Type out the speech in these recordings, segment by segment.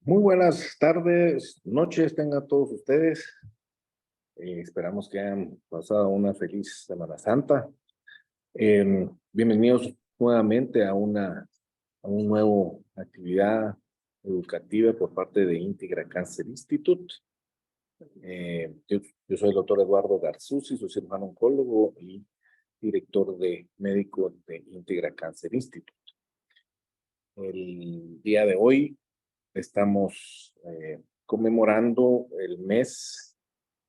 Muy buenas tardes, noches tengan todos ustedes. Esperamos que hayan pasado una feliz Semana Santa. Bienvenidos nuevamente a un nuevo actividad educativa por parte de Integra Cancer Institute. Yo soy el doctor Eduardo Garzuzzi, soy cirujano oncólogo y director médico de Integra Cancer Institute. El día de hoy estamos conmemorando el mes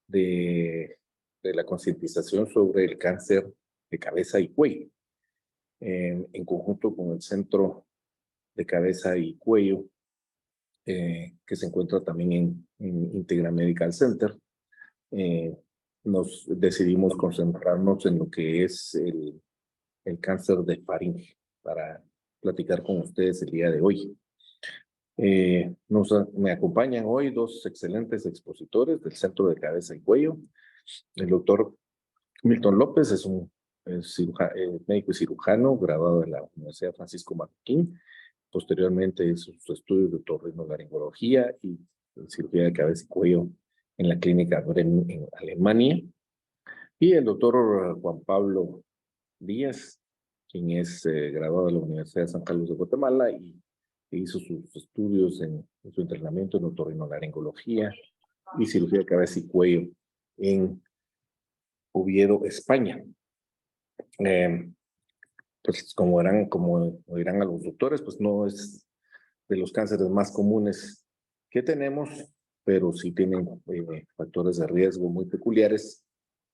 de la concientización sobre el cáncer de cabeza y cuello, en conjunto con el Centro de Cabeza y Cuello, que se encuentra también en Integra Medical Center. Nos decidimos concentrarnos en lo que es el cáncer de faringe para platicar con ustedes el día de hoy. Me acompañan hoy dos excelentes expositores del Centro de Cabeza y Cuello. El doctor Milton López es un médico y cirujano graduado de la Universidad Francisco Marroquín. Posteriormente hizo sus estudios de otorrinolaringología y cirugía de cabeza y cuello en la clínica Bremen en Alemania. Y el doctor Juan Pablo Díaz, quien es graduado de la Universidad de San Carlos de Guatemala y hizo sus estudios en su entrenamiento en otorrinolaringología y cirugía de cabeza y cuello en Oviedo, España. Pues como dirán a los doctores, pues no es de los cánceres más comunes que tenemos, pero sí tienen factores de riesgo muy peculiares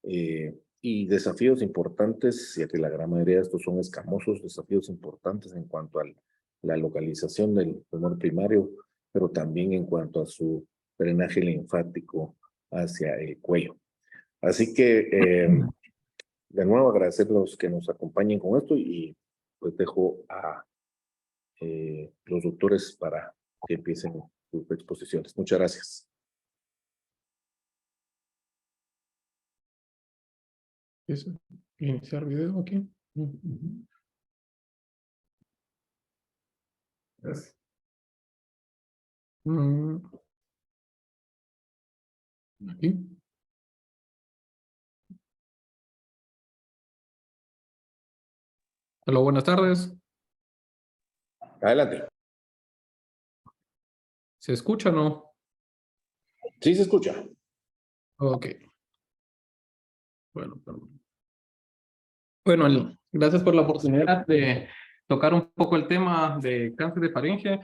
y desafíos importantes, ya que la gran mayoría de estos son escamosos, desafíos importantes en cuanto a la localización del tumor primario, pero también en cuanto a su drenaje linfático hacia el cuello. Así que, de nuevo, agradecer a los que nos acompañen con esto y pues dejo a los doctores para que empiecen sus exposiciones. Muchas gracias. Iniciar video aquí. Gracias. Aquí. Hola, buenas tardes. Adelante. ¿Se escucha o no? Sí, se escucha. Ok. Bueno, perdón. Bueno, gracias por la oportunidad de tocar un poco el tema de cáncer de faringe.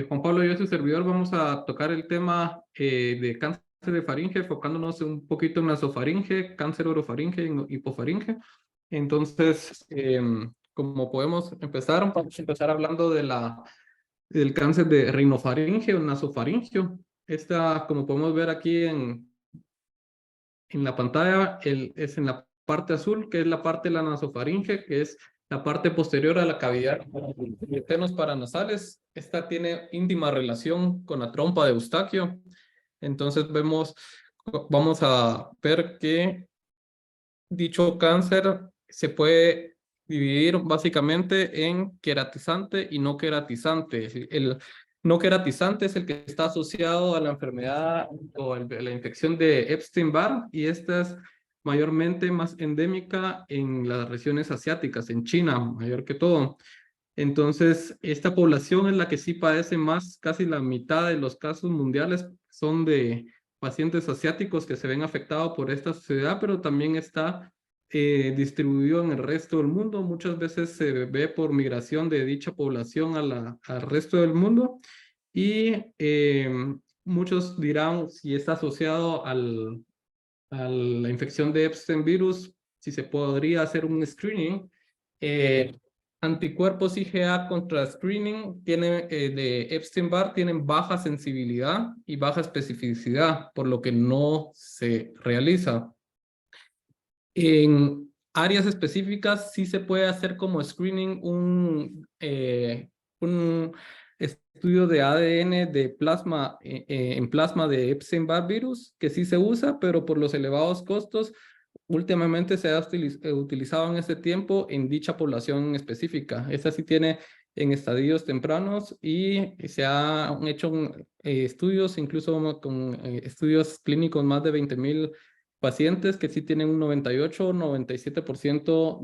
Juan Pablo y yo, su servidor, vamos a tocar el tema de cáncer de faringe, enfocándonos un poquito en nasofaringe, cáncer orofaringe y hipofaringe. Entonces, como podemos empezar, vamos a empezar hablando del cáncer de rinofaringe o nasofaringio. Esta, como podemos ver aquí en la pantalla, es en la parte azul, que es la parte de la nasofaringe, que es la parte posterior a la cavidad de senos paranasales. Esta tiene íntima relación con la trompa de Eustaquio. Entonces vamos a ver que dicho cáncer se puede dividir básicamente en queratizante y no queratizante. El no queratizante es el que está asociado a la enfermedad o la infección de Epstein-Barr, y esta es mayormente más endémica en las regiones asiáticas, en China, mayor que todo. Entonces, esta población es la que sí padece más, casi la mitad de los casos mundiales son de pacientes asiáticos que se ven afectados por esta sociedad, pero también está distribuido en el resto del mundo. Muchas veces se ve por migración de dicha población al resto del mundo, y muchos dirán si está asociado a la infección de Epstein virus, si se podría hacer un screening. Anticuerpos IgA contra screening de Epstein-Barr tienen baja sensibilidad y baja especificidad, por lo que no se realiza. En áreas específicas sí se puede hacer como screening un estudio de ADN de plasma, en plasma de Epstein-Barr virus, que sí se usa, pero por los elevados costos últimamente se ha utilizado en este tiempo en dicha población específica. Esta sí tiene en estadios tempranos y se han hecho estudios, incluso con estudios clínicos, más de 20,000 pacientes que sí tienen un 98-97%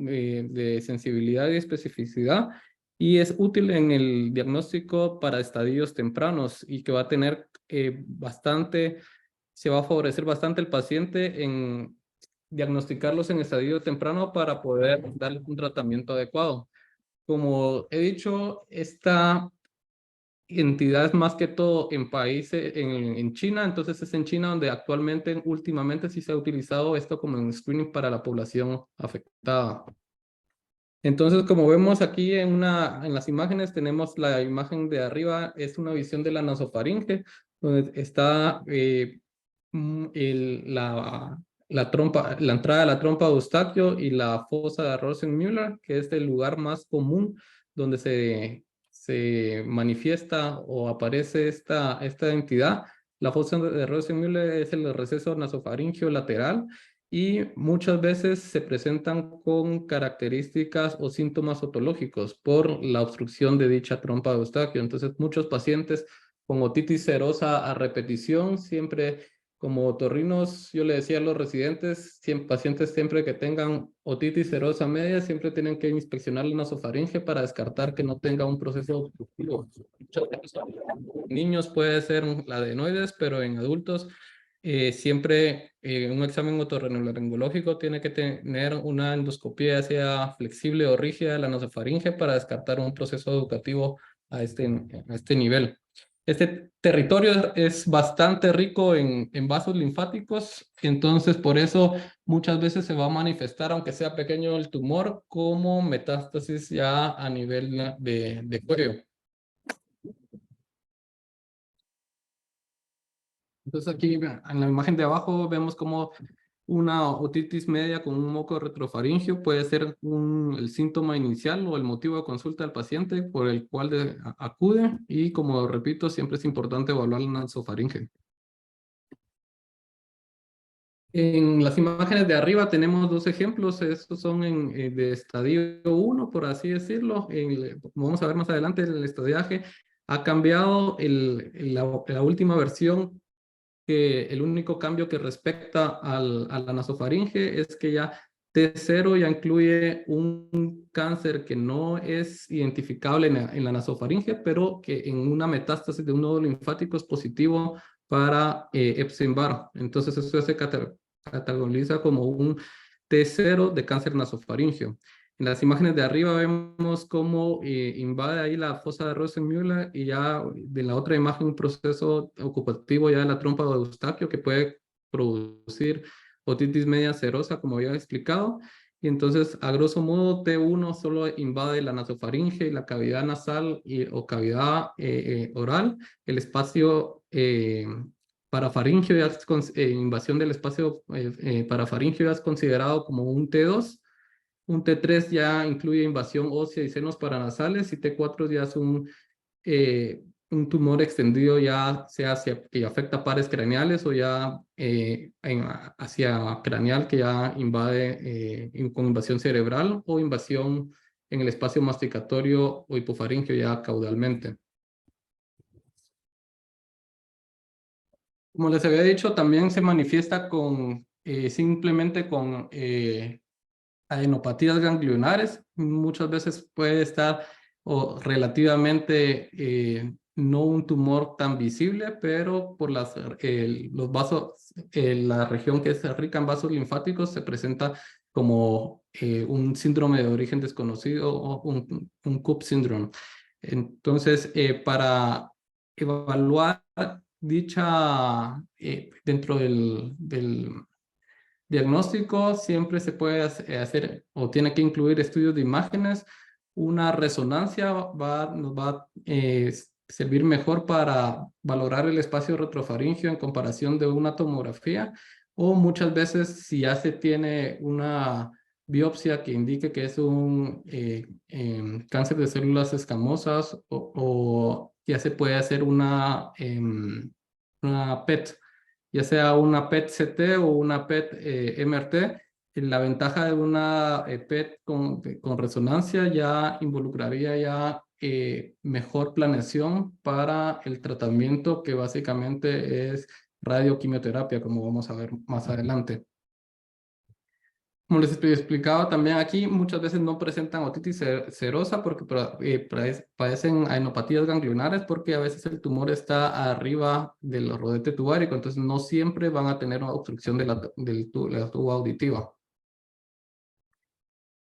de sensibilidad y especificidad, y es útil en el diagnóstico para estadios tempranos y que va a tener se va a favorecer bastante el paciente en diagnosticarlos en estadio temprano para poder darle un tratamiento adecuado. Como he dicho, esta entidad es más que todo en países, en China, entonces es en China donde actualmente, últimamente sí se ha utilizado esto como un screening para la población afectada. Entonces, como vemos aquí en las imágenes, tenemos la imagen de arriba, es una visión de la nasofaringe, donde está la trompa, la entrada de la trompa de Eustaquio y la fosa de Rosenmüller, que es el lugar más común donde se manifiesta o aparece esta entidad. La fosa de Rosenmüller es el receso nasofaringeo lateral, y muchas veces se presentan con características o síntomas otológicos por la obstrucción de dicha trompa de Eustaquio. Entonces, muchos pacientes con otitis serosa a repetición, siempre como otorrinos, yo le decía a los residentes, pacientes siempre que tengan otitis serosa media, siempre tienen que inspeccionar la nasofaringe para descartar que no tenga un proceso obstructivo. En niños puede ser la adenoides, pero en adultos siempre un examen otorrinolaringológico tiene que tener una endoscopía, sea flexible o rígida, de la nasofaringe para descartar un proceso educativo a este nivel. Este territorio es bastante rico en vasos linfáticos, entonces por eso muchas veces se va a manifestar, aunque sea pequeño el tumor, como metástasis ya a nivel de cuello. Entonces aquí en la imagen de abajo vemos como una otitis media con un moco retrofaringio puede ser el síntoma inicial o el motivo de consulta del paciente por el cual acude, y como repito, siempre es importante evaluar la nasofaringe. En las imágenes de arriba tenemos dos ejemplos, estos son de estadio 1, por así decirlo. Vamos a ver más adelante, el estadiaje ha cambiado, la última versión, que el único cambio que respecta a la nasofaringe es que ya T0 ya incluye un cáncer que no es identificable en la nasofaringe, pero que en una metástasis de un nodo linfático es positivo para Epstein-Barr. Entonces eso se categoriza como un T0 de cáncer nasofaringeo. En las imágenes de arriba vemos cómo invade ahí la fosa de Rosenmüller, y ya de la otra imagen un proceso ocupativo ya de la trompa de Eustaquio que puede producir otitis media serosa, como había explicado. Y entonces, a grosso modo, T1 solo invade la nasofaringe y la cavidad nasal o cavidad oral. El espacio parafaringeo, invasión del espacio parafaringeo ya es considerado como un T2. Un T3 ya incluye invasión ósea y senos paranasales, y T4 ya es un tumor extendido, ya sea que afecta pares craneales o ya hacia craneal, que ya invade con invasión cerebral o invasión en el espacio masticatorio o hipofaringeo ya caudalmente. Como les había dicho, también se manifiesta simplemente con adenopatías ganglionares. Muchas veces puede estar relativamente no un tumor tan visible, pero por los vasos, la región que es rica en vasos linfáticos se presenta como un síndrome de origen desconocido o un Coop syndrome. Entonces, para evaluar dicha dentro del diagnóstico, siempre se puede hacer o tiene que incluir estudios de imágenes. Una resonancia nos va a servir mejor para valorar el espacio retrofaringeo en comparación de una tomografía, o muchas veces si ya se tiene una biopsia que indique que es un cáncer de células escamosas, o ya se puede hacer una PET, ya sea una PET-CT o una PET-MRT. La ventaja de una PET con resonancia ya involucraría ya mejor planeación para el tratamiento, que básicamente es radioquimioterapia, como vamos a ver más adelante. Como les explicaba también aquí, muchas veces no presentan otitis serosa porque padecen adenopatías ganglionares, porque a veces el tumor está arriba del rodete tubárico, entonces no siempre van a tener una obstrucción de la tuba auditiva.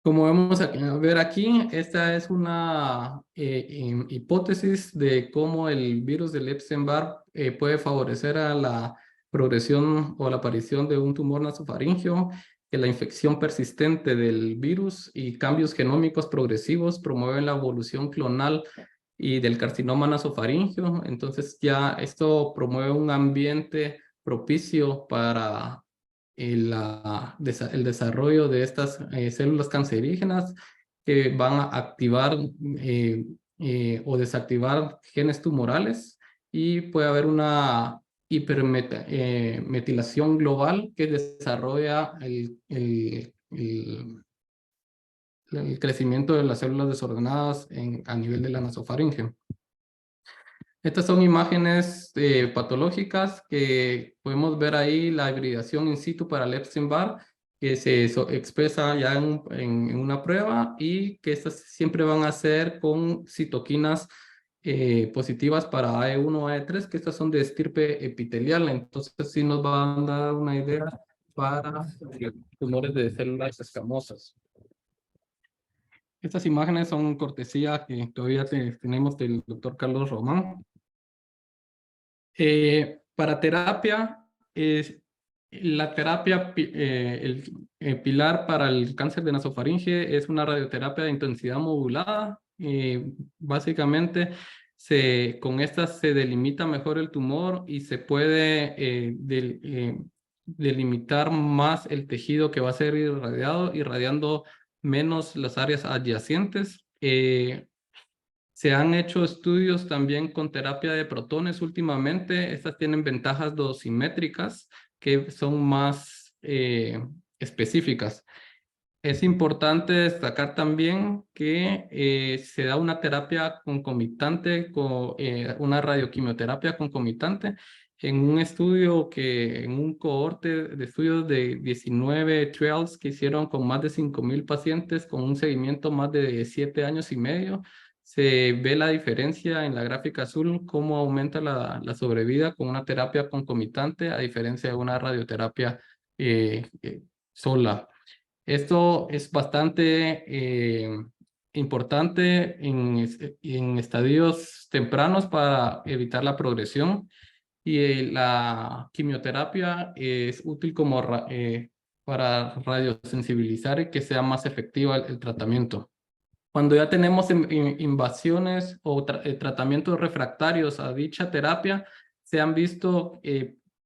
Como vamos a ver aquí, esta es una hipótesis de cómo el virus del Epstein-Barr puede favorecer a la progresión o la aparición de un tumor nasofaríngeo, que la infección persistente del virus y cambios genómicos progresivos promueven la evolución clonal y del carcinoma nasofaríngeo. Entonces ya esto promueve un ambiente propicio para el desarrollo de estas células cancerígenas, que van a activar o desactivar genes tumorales, y puede haber una hipermetilación global que desarrolla el crecimiento de las células desordenadas a nivel de la nasofaringe. Estas son imágenes patológicas que podemos ver ahí, la hibridación in situ para el Epstein-Barr, que se expresa ya en una prueba, y que estas siempre van a ser con citoquinas positivas para AE1, AE3, que estas son de estirpe epitelial. Entonces sí nos van a dar una idea para tumores de células escamosas. Estas imágenes son cortesía que todavía tenemos del doctor Carlos Román. Para terapia, la terapia, el pilar para el cáncer de nasofaringe es una radioterapia de intensidad modulada. Básicamente, con esta se delimita mejor el tumor y se puede delimitar más el tejido que va a ser irradiando menos las áreas adyacentes. Se han hecho estudios también con terapia de protones últimamente. Estas tienen ventajas dosimétricas que son más específicas. Es importante destacar también que se da una terapia concomitante, una radioquimioterapia concomitante, en un estudio en un cohorte de estudios de 19 trials que hicieron con más de 5,000 pacientes con un seguimiento más de 7 años y medio. Se ve la diferencia en la gráfica azul, cómo aumenta la sobrevida con una terapia concomitante, a diferencia de una radioterapia sola. Esto es bastante importante en estadios tempranos para evitar la progresión, y la quimioterapia es útil para radiosensibilizar y que sea más efectiva el tratamiento. Cuando ya tenemos invasiones o tratamientos refractarios a dicha terapia, se han visto,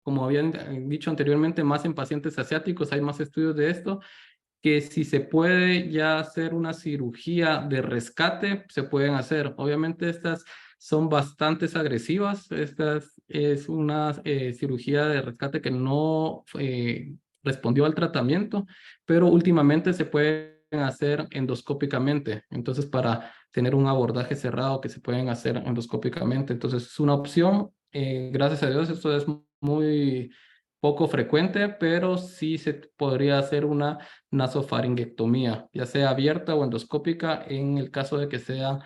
como habían dicho anteriormente, más en pacientes asiáticos. Hay más estudios de esto, que si se puede ya hacer una cirugía de rescate, se pueden hacer. Obviamente estas son bastante agresivas. Esta es una cirugía de rescate que no respondió al tratamiento, pero últimamente se pueden hacer endoscópicamente. Entonces, para tener un abordaje cerrado, que se pueden hacer endoscópicamente. Entonces, es una opción. Gracias a Dios, esto es muy poco frecuente, pero sí se podría hacer una nasofaringectomía, ya sea abierta o endoscópica, en el caso de que sea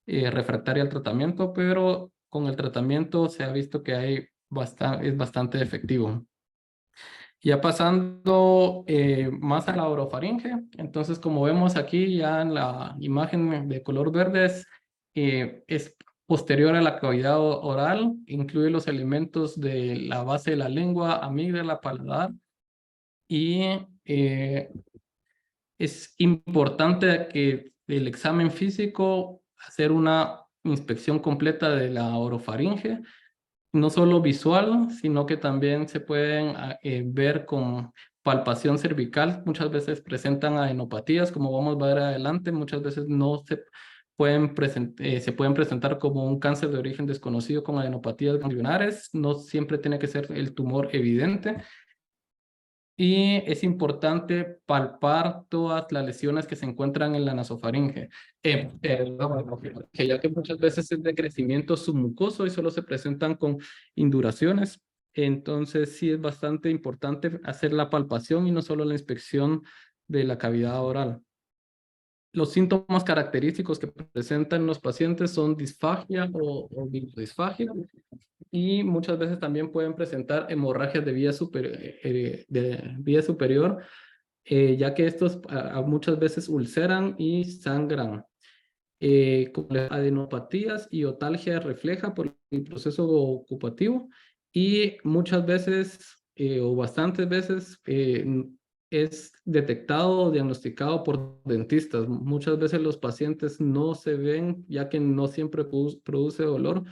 refractaria al tratamiento, pero con el tratamiento se ha visto que es bastante efectivo. Ya pasando más a la orofaringe, entonces como vemos aquí ya en la imagen de color verde, es posterior a la cavidad oral, incluye los elementos de la base de la lengua, amígdala, paladar, y es importante que el examen físico, hacer una inspección completa de la orofaringe, no solo visual, sino que también se pueden ver con palpación cervical. Muchas veces presentan adenopatías, como vamos a ver adelante. Muchas veces no se pueden presentar como un cáncer de origen desconocido con adenopatías ganglionares. No siempre tiene que ser el tumor evidente. Y es importante palpar todas las lesiones que se encuentran en la nasofaringe, que ya que muchas veces es de crecimiento submucoso y solo se presentan con induraciones. Entonces sí es bastante importante hacer la palpación y no solo la inspección de la cavidad oral. Los síntomas característicos que presentan los pacientes son disfagia o disfagia, y muchas veces también pueden presentar hemorragias de vía superior, ya que estos muchas veces ulceran y sangran. Como adenopatías y otalgia refleja por el proceso ocupativo, y muchas veces o bastantes veces es detectado o diagnosticado por dentistas. Muchas veces los pacientes no se ven, ya que no siempre produce dolor.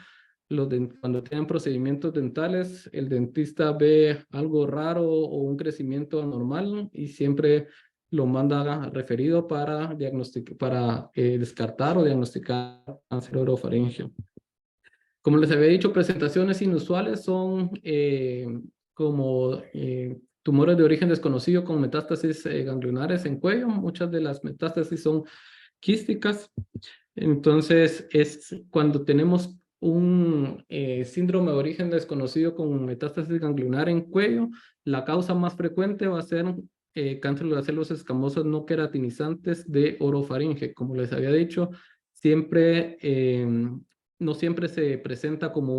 Cuando tienen procedimientos dentales, el dentista ve algo raro o un crecimiento anormal y siempre lo manda referido para descartar o diagnosticar cáncer orofaringeo. Como les había dicho, presentaciones inusuales son como tumores de origen desconocido con metástasis ganglionares en cuello. Muchas de las metástasis son quísticas. Entonces, es cuando tenemos un síndrome de origen desconocido con metástasis ganglionar en cuello, la causa más frecuente va a ser cáncer de las células escamosas no queratinizantes de orofaringe. Como les había dicho, no siempre se presenta como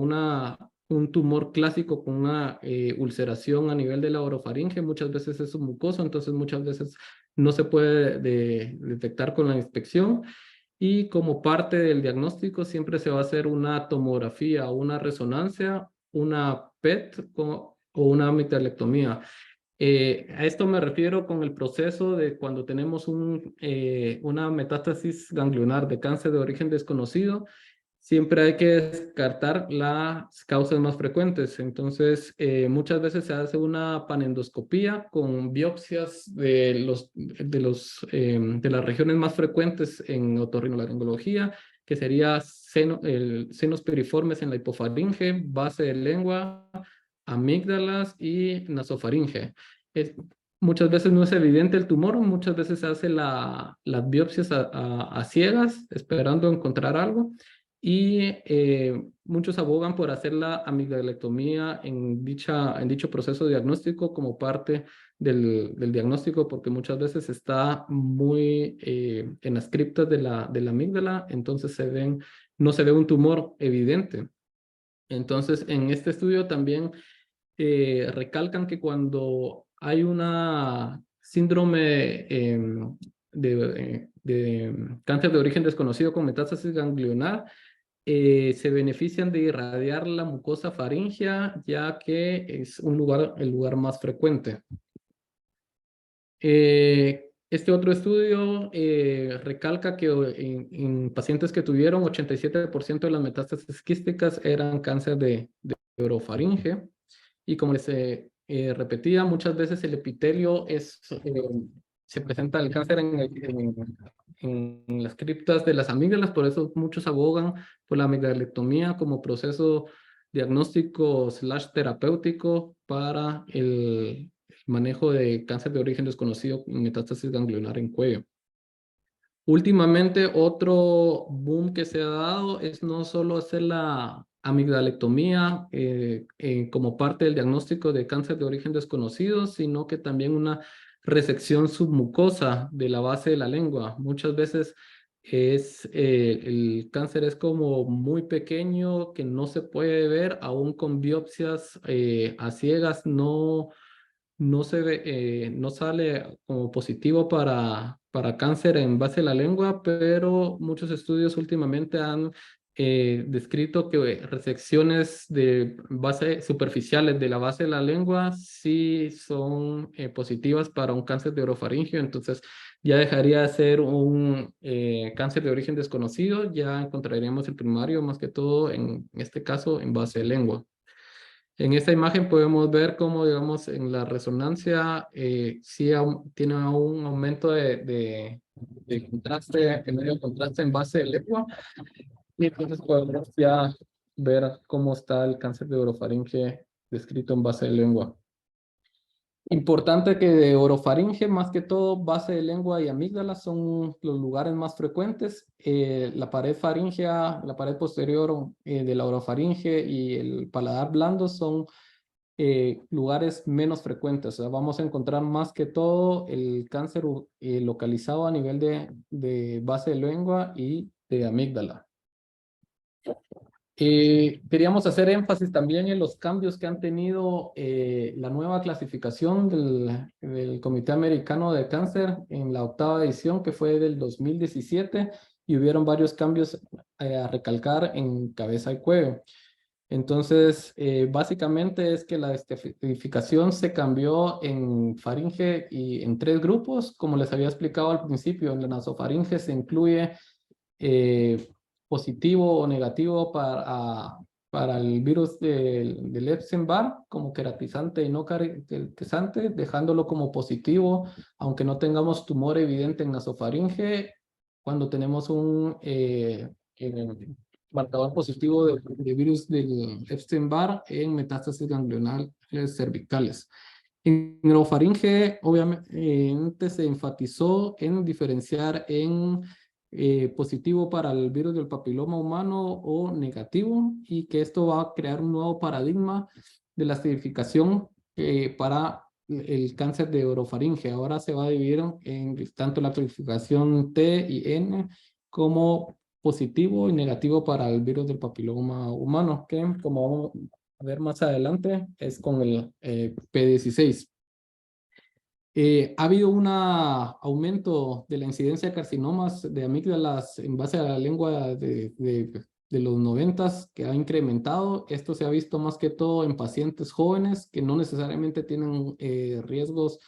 un tumor clásico con una ulceración a nivel de la orofaringe. Muchas veces es mucoso, entonces muchas veces no se puede detectar con la inspección. Y como parte del diagnóstico siempre se va a hacer una tomografía o una resonancia, una PET o una amigdalectomía. A esto me refiero con el proceso de cuando tenemos una metástasis ganglionar de cáncer de origen desconocido. Siempre hay que descartar las causas más frecuentes. Entonces, muchas veces se hace una panendoscopía con biopsias de las regiones más frecuentes en otorrinolaringología, que sería senos piriformes en la hipofaringe, base de lengua, amígdalas y nasofaringe. Muchas veces no es evidente el tumor, muchas veces se hace las biopsias a ciegas, esperando encontrar algo. Y muchos abogan por hacer la amigdalectomía en dicho proceso diagnóstico como parte del diagnóstico, porque muchas veces está muy en las criptas de la amígdala, entonces no se ve un tumor evidente. Entonces, en este estudio también recalcan que cuando hay una síndrome de cáncer de origen desconocido con metástasis ganglionar, se benefician de irradiar la mucosa faríngea, ya que es el lugar más frecuente. Este otro estudio recalca que en pacientes que tuvieron 87% de las metástasis quísticas eran cáncer de orofaringe, y como les repetía, muchas veces el epitelio se presenta el cáncer en las criptas de las amígdalas. Por eso muchos abogan por la amigdalectomía como proceso diagnóstico / terapéutico para el manejo de cáncer de origen desconocido con metástasis ganglionar en cuello. Últimamente, otro boom que se ha dado es no solo hacer la amigdalectomía como parte del diagnóstico de cáncer de origen desconocido, sino que también una resección submucosa de la base de la lengua. Muchas veces el cáncer es como muy pequeño, que no se puede ver, aún con biopsias a ciegas, no se ve, no sale como positivo para cáncer en base de la lengua, pero muchos estudios últimamente han descrito que resecciones de base superficiales de la base de la lengua sí son positivas para un cáncer de orofaringio. Entonces ya dejaría de ser un cáncer de origen desconocido, ya encontraríamos el primario más que todo en este caso en base de lengua. En esta imagen podemos ver cómo, digamos, en la resonancia sí tiene un aumento de contraste, el medio contraste en base de lengua. Y entonces podemos ya ver cómo está el cáncer de orofaringe descrito en base de lengua. Importante que de orofaringe, más que todo, base de lengua y amígdala son los lugares más frecuentes. La pared faríngea, la pared posterior de la orofaringe y el paladar blando son lugares menos frecuentes. O sea, vamos a encontrar más que todo el cáncer localizado a nivel de base de lengua y de amígdala. Queríamos hacer énfasis también en los cambios que han tenido la nueva clasificación del Comité Americano de Cáncer en la 8ª edición, que fue del 2017, y hubieron varios cambios a recalcar en cabeza y cuello. Entonces, básicamente es que la estratificación se cambió en faringe y en 3 grupos. Como les había explicado al principio, en la nasofaringe se incluye positivo o negativo para el virus del Epstein-Barr como queratizante y no queratizante, dejándolo como positivo, aunque no tengamos tumor evidente en nasofaringe, cuando tenemos un marcador positivo de virus del Epstein-Barr en metástasis ganglionales cervicales. En neurofaringe, obviamente, se enfatizó en diferenciar en positivo para el virus del papiloma humano o negativo, y que esto va a crear un nuevo paradigma de la estratificación para el cáncer de orofaringe. Ahora se va a dividir en tanto la clasificación T y N como positivo y negativo para el virus del papiloma humano, que como vamos a ver más adelante es con el P16. Ha habido un aumento de la incidencia de carcinomas de amígdalas en base a la lengua de los 90s, que ha incrementado. Esto se ha visto más que todo en pacientes jóvenes que no necesariamente tienen riesgos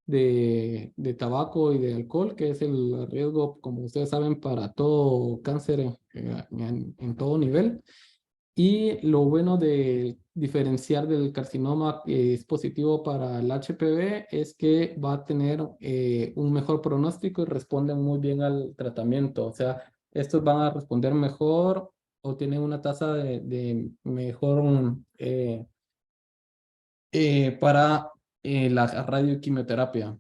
de tabaco y de alcohol, que es el riesgo, como ustedes saben, para todo cáncer en todo nivel. Y lo bueno de diferenciar del carcinoma que es positivo para el HPV es que va a tener un mejor pronóstico y responden muy bien al tratamiento. O sea, estos van a responder mejor o tienen una tasa de mejor para la radioquimioterapia.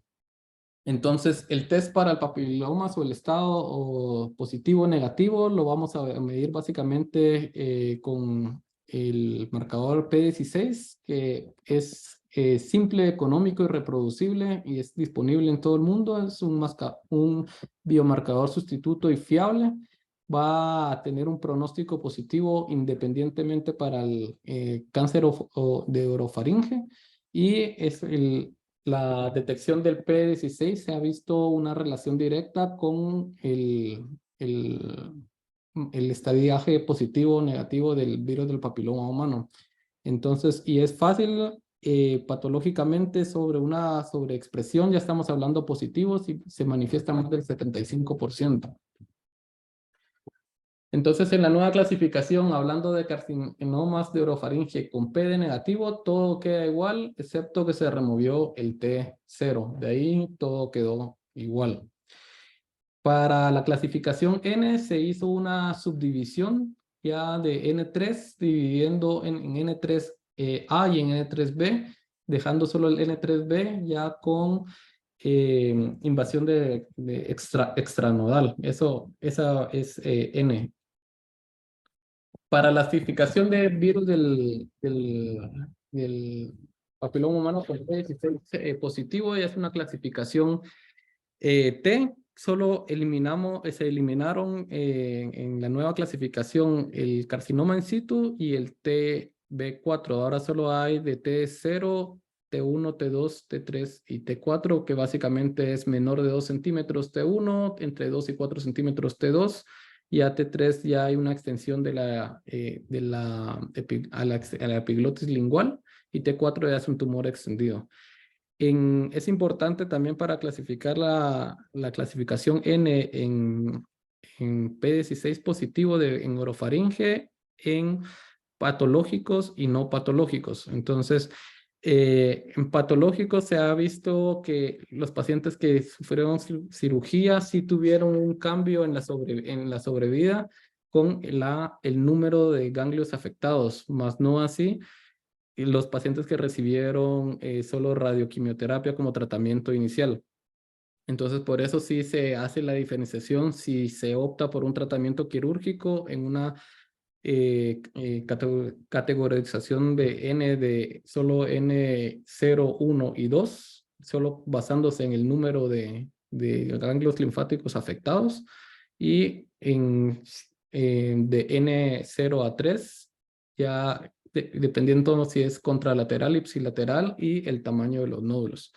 Entonces, el test para el papilomas o el estado o positivo o negativo lo vamos a medir básicamente con el marcador P16, que es simple, económico y reproducible y es disponible en todo el mundo. Es un biomarcador sustituto y fiable. Va a tener un pronóstico positivo independientemente para el cáncer de orofaringe, y es la detección del P16 se ha visto una relación directa con el estadiaje positivo o negativo del virus del papiloma humano. Entonces, y es fácil patológicamente sobre una sobreexpresión, ya estamos hablando positivos y se manifiesta más del 75%. Entonces, en la nueva clasificación, hablando de carcinomas de orofaringe con PD negativo, todo queda igual, excepto que se removió el T0. De ahí todo quedó igual. Para la clasificación N se hizo una subdivisión ya de N3, dividiendo en N3A y en N3B, dejando solo el N3B ya con invasión de extranodal. Esa es N. Para la clasificación de virus del papiloma humano con P16 positivo, ya es una clasificación T. Solo se eliminaron en la nueva clasificación el carcinoma in situ y el TB4. Ahora solo hay de T0, T1, T2, T3 y T4, que básicamente es menor de 2 centímetros T1, entre 2 y 4 centímetros T2, y a T3 ya hay una extensión a la epiglotis lingual, y T4 ya es un tumor extendido. Es importante también para clasificar la clasificación N en P16 positivo en orofaringe, en patológicos y no patológicos. Entonces, en patológicos se ha visto que los pacientes que sufrieron cirugía sí tuvieron un cambio en la sobrevida con el número de ganglios afectados, más no así los pacientes que recibieron solo radioquimioterapia como tratamiento inicial. Entonces, por eso sí se hace la diferenciación si se opta por un tratamiento quirúrgico en una categorización de N de solo N0, 1 y 2, solo basándose en el número de ganglios linfáticos afectados, y de N0 a 3, ya dependiendo si es contralateral, ipsilateral y el tamaño de los nódulos.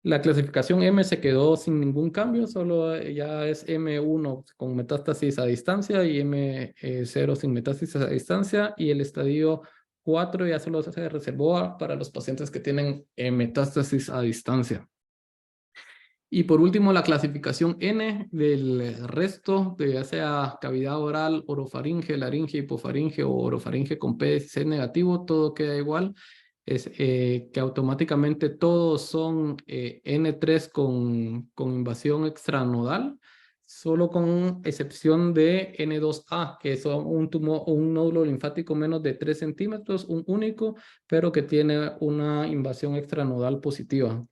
La clasificación M se quedó sin ningún cambio, solo ya es M1 con metástasis a distancia y M0 sin metástasis a distancia, y el estadio 4 ya solo se reservó para los pacientes que tienen metástasis a distancia. Y por último, la clasificación N del resto, de ya sea cavidad oral, orofaringe, laringe, hipofaringe o orofaringe con PSC negativo, todo queda igual. Es que automáticamente todos son N3 con invasión extranodal, solo con excepción de N2A, que es un nódulo linfático menos de 3 centímetros, un único, pero que tiene una invasión extranodal positiva.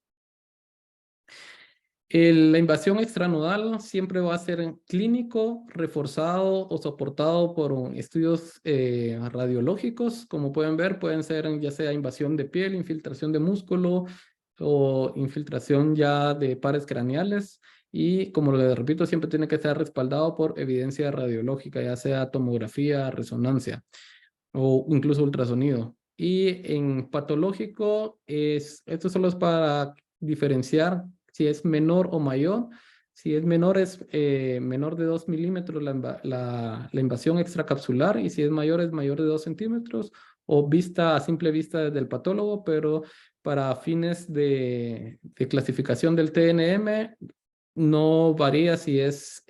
La invasión extranodal siempre va a ser clínico, reforzado o soportado por estudios radiológicos. Como pueden ver, pueden ser ya sea invasión de piel, infiltración de músculo o infiltración ya de pares craneales. Y como les repito, siempre tiene que estar respaldado por evidencia radiológica, ya sea tomografía, resonancia o incluso ultrasonido. Y en patológico, esto solo es para diferenciar si es menor o mayor. Si es menor menor de 2 milímetros la invasión extracapsular, y si es mayor de 2 centímetros, o vista a simple vista desde el patólogo, pero para fines de clasificación del TNM no varía si es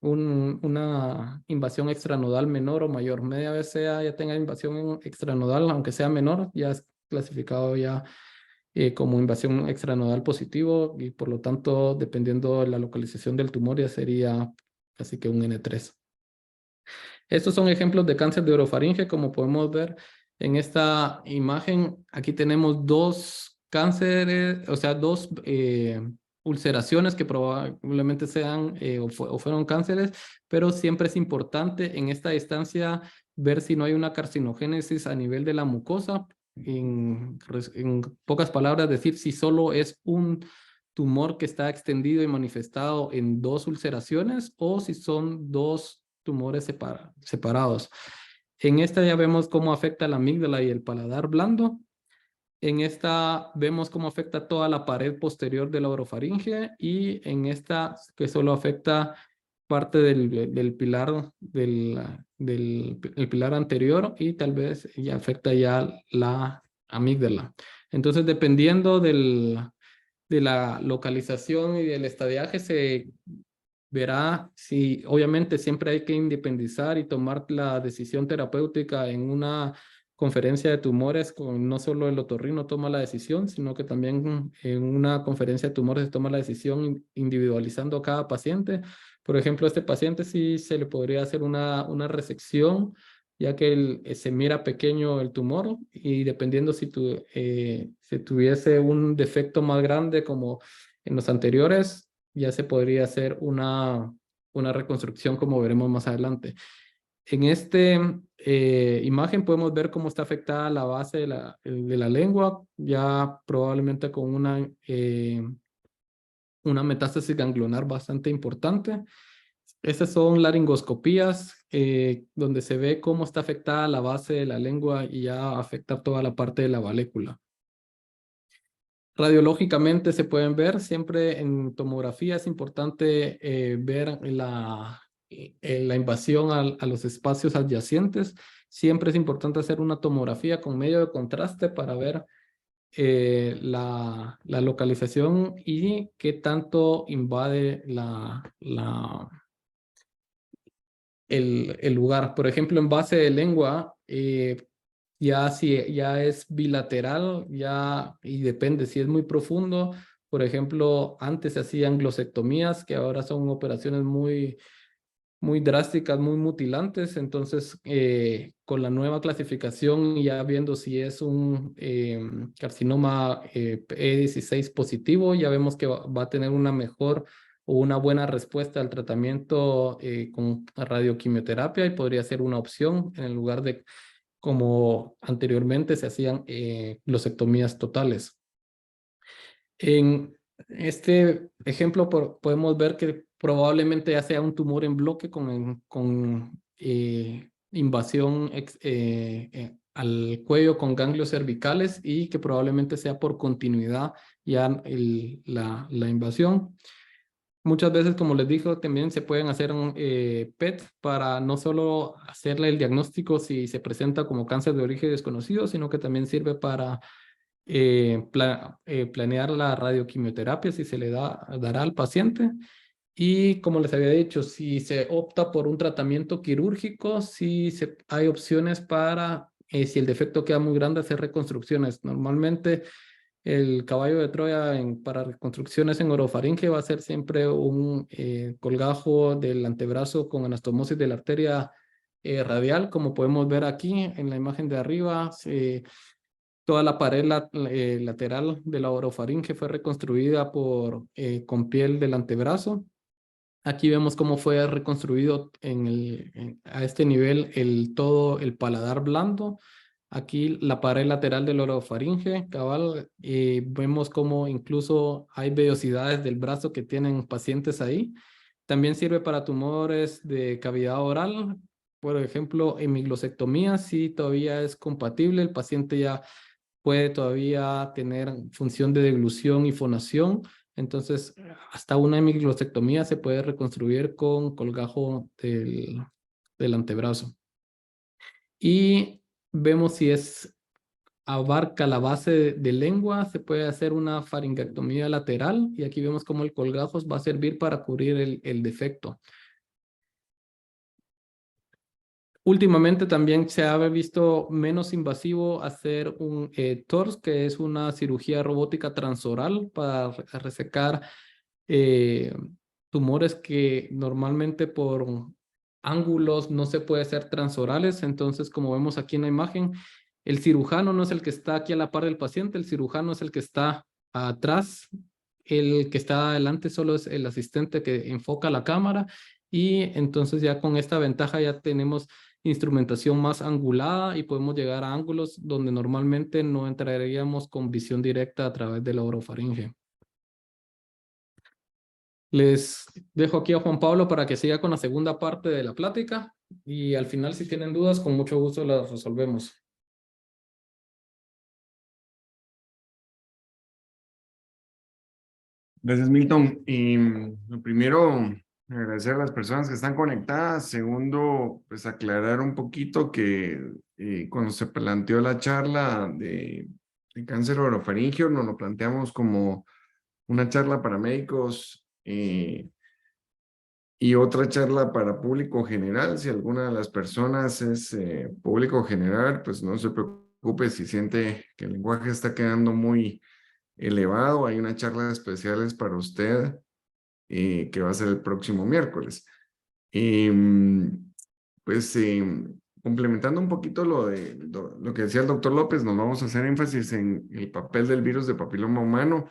una invasión extranodal menor o mayor. Media vez ya tenga invasión extranodal, aunque sea menor, ya es clasificado ya como invasión extranodal positivo, y por lo tanto, dependiendo de la localización del tumor, ya sería así que un N3. Estos son ejemplos de cáncer de orofaringe. Como podemos ver en esta imagen, aquí tenemos dos cánceres, o sea, dos ulceraciones que probablemente sean o fueron cánceres, pero siempre es importante en esta instancia ver si no hay una carcinogénesis a nivel de la mucosa. En pocas palabras, decir si solo es un tumor que está extendido y manifestado en dos ulceraciones, o si son dos tumores separados. En esta ya vemos cómo afecta la amígdala y el paladar blando. En esta vemos cómo afecta toda la pared posterior de la orofaringe, y en esta que solo afecta parte del pilar el pilar anterior, y tal vez ya afecta ya la amígdala. Entonces, dependiendo de la localización y del estadiaje, se verá si, obviamente, siempre hay que independizar y tomar la decisión terapéutica en una conferencia de tumores. No solo el otorrino toma la decisión, sino que también en una conferencia de tumores se toma la decisión individualizando a cada paciente. Por ejemplo, a este paciente sí se le podría hacer una resección, ya que se mira pequeño el tumor, y dependiendo si tuviese un defecto más grande como en los anteriores, ya se podría hacer una reconstrucción, como veremos más adelante. En esta imagen podemos ver cómo está afectada la base de la lengua, ya probablemente con una metástasis ganglionar bastante importante. Estas son laringoscopías donde se ve cómo está afectada la base de la lengua y ya afecta toda la parte de la valécula. Radiológicamente se pueden ver, siempre en tomografía es importante ver la invasión a los espacios adyacentes. Siempre es importante hacer una tomografía con medio de contraste para ver la localización y qué tanto invade el lugar. Por ejemplo, en base de lengua, ya si ya es bilateral, y depende si es muy profundo. Por ejemplo, antes se hacían glosectomías, que ahora son operaciones muy muy drásticas, muy mutilantes. Entonces, con la nueva clasificación, ya viendo si es un carcinoma E16 positivo, ya vemos que va a tener una mejor o una buena respuesta al tratamiento con radioquimioterapia, y podría ser una opción en el lugar de como anteriormente se hacían glosectomías totales. En este ejemplo podemos ver que probablemente ya sea un tumor en bloque con invasión al cuello con ganglios cervicales, y que probablemente sea por continuidad ya la invasión. Muchas veces, como les digo, también se pueden hacer PET para no solo hacerle el diagnóstico si se presenta como cáncer de origen desconocido, sino que también sirve para planear la radioquimioterapia si se le dará al paciente. Y como les había dicho, si se opta por un tratamiento quirúrgico, hay opciones para, si el defecto queda muy grande, hacer reconstrucciones. Normalmente el caballo de Troya para reconstrucciones en orofaringe va a ser siempre un colgajo del antebrazo con anastomosis de la arteria radial, como podemos ver aquí en la imagen de arriba. Toda la pared lateral de la orofaringe fue reconstruida con piel del antebrazo. Aquí vemos cómo fue reconstruido a este nivel todo el paladar blando. Aquí la pared lateral del orofaringe, cabal, vemos cómo incluso hay vellosidades del brazo que tienen pacientes ahí. También sirve para tumores de cavidad oral. Por ejemplo, hemiglosectomía, si todavía es compatible, el paciente ya puede todavía tener función de deglución y fonación. Entonces, hasta una hemiglosectomía se puede reconstruir con colgajo del antebrazo. Y vemos si abarca la base de lengua, se puede hacer una faringectomía lateral, y aquí vemos cómo el colgajo va a servir para cubrir el defecto. Últimamente también se ha visto menos invasivo hacer un TORS, que es una cirugía robótica transoral para resecar tumores que normalmente por ángulos no se puede hacer transorales. Entonces, como vemos aquí en la imagen, el cirujano no es el que está aquí a la par del paciente, el cirujano es el que está atrás, el que está adelante solo es el asistente que enfoca la cámara, y entonces ya con esta ventaja ya tenemos instrumentación más angulada y podemos llegar a ángulos donde normalmente no entraríamos con visión directa a través de la orofaringe. Les dejo aquí a Juan Pablo para que siga con la segunda parte de la plática, y al final, si tienen dudas, con mucho gusto las resolvemos. Gracias, Milton. Y lo primero, agradecer a las personas que están conectadas. Segundo, pues aclarar un poquito que cuando se planteó la charla de cáncer orofaringeo, nos lo planteamos como una charla para médicos y otra charla para público general. Si alguna de las personas es público general, pues no se preocupe si siente que el lenguaje está quedando muy elevado. Hay una charla especial para usted que va a ser el próximo miércoles. Pues complementando un poquito lo que decía el doctor López, nos vamos a hacer énfasis en el papel del virus de papiloma humano,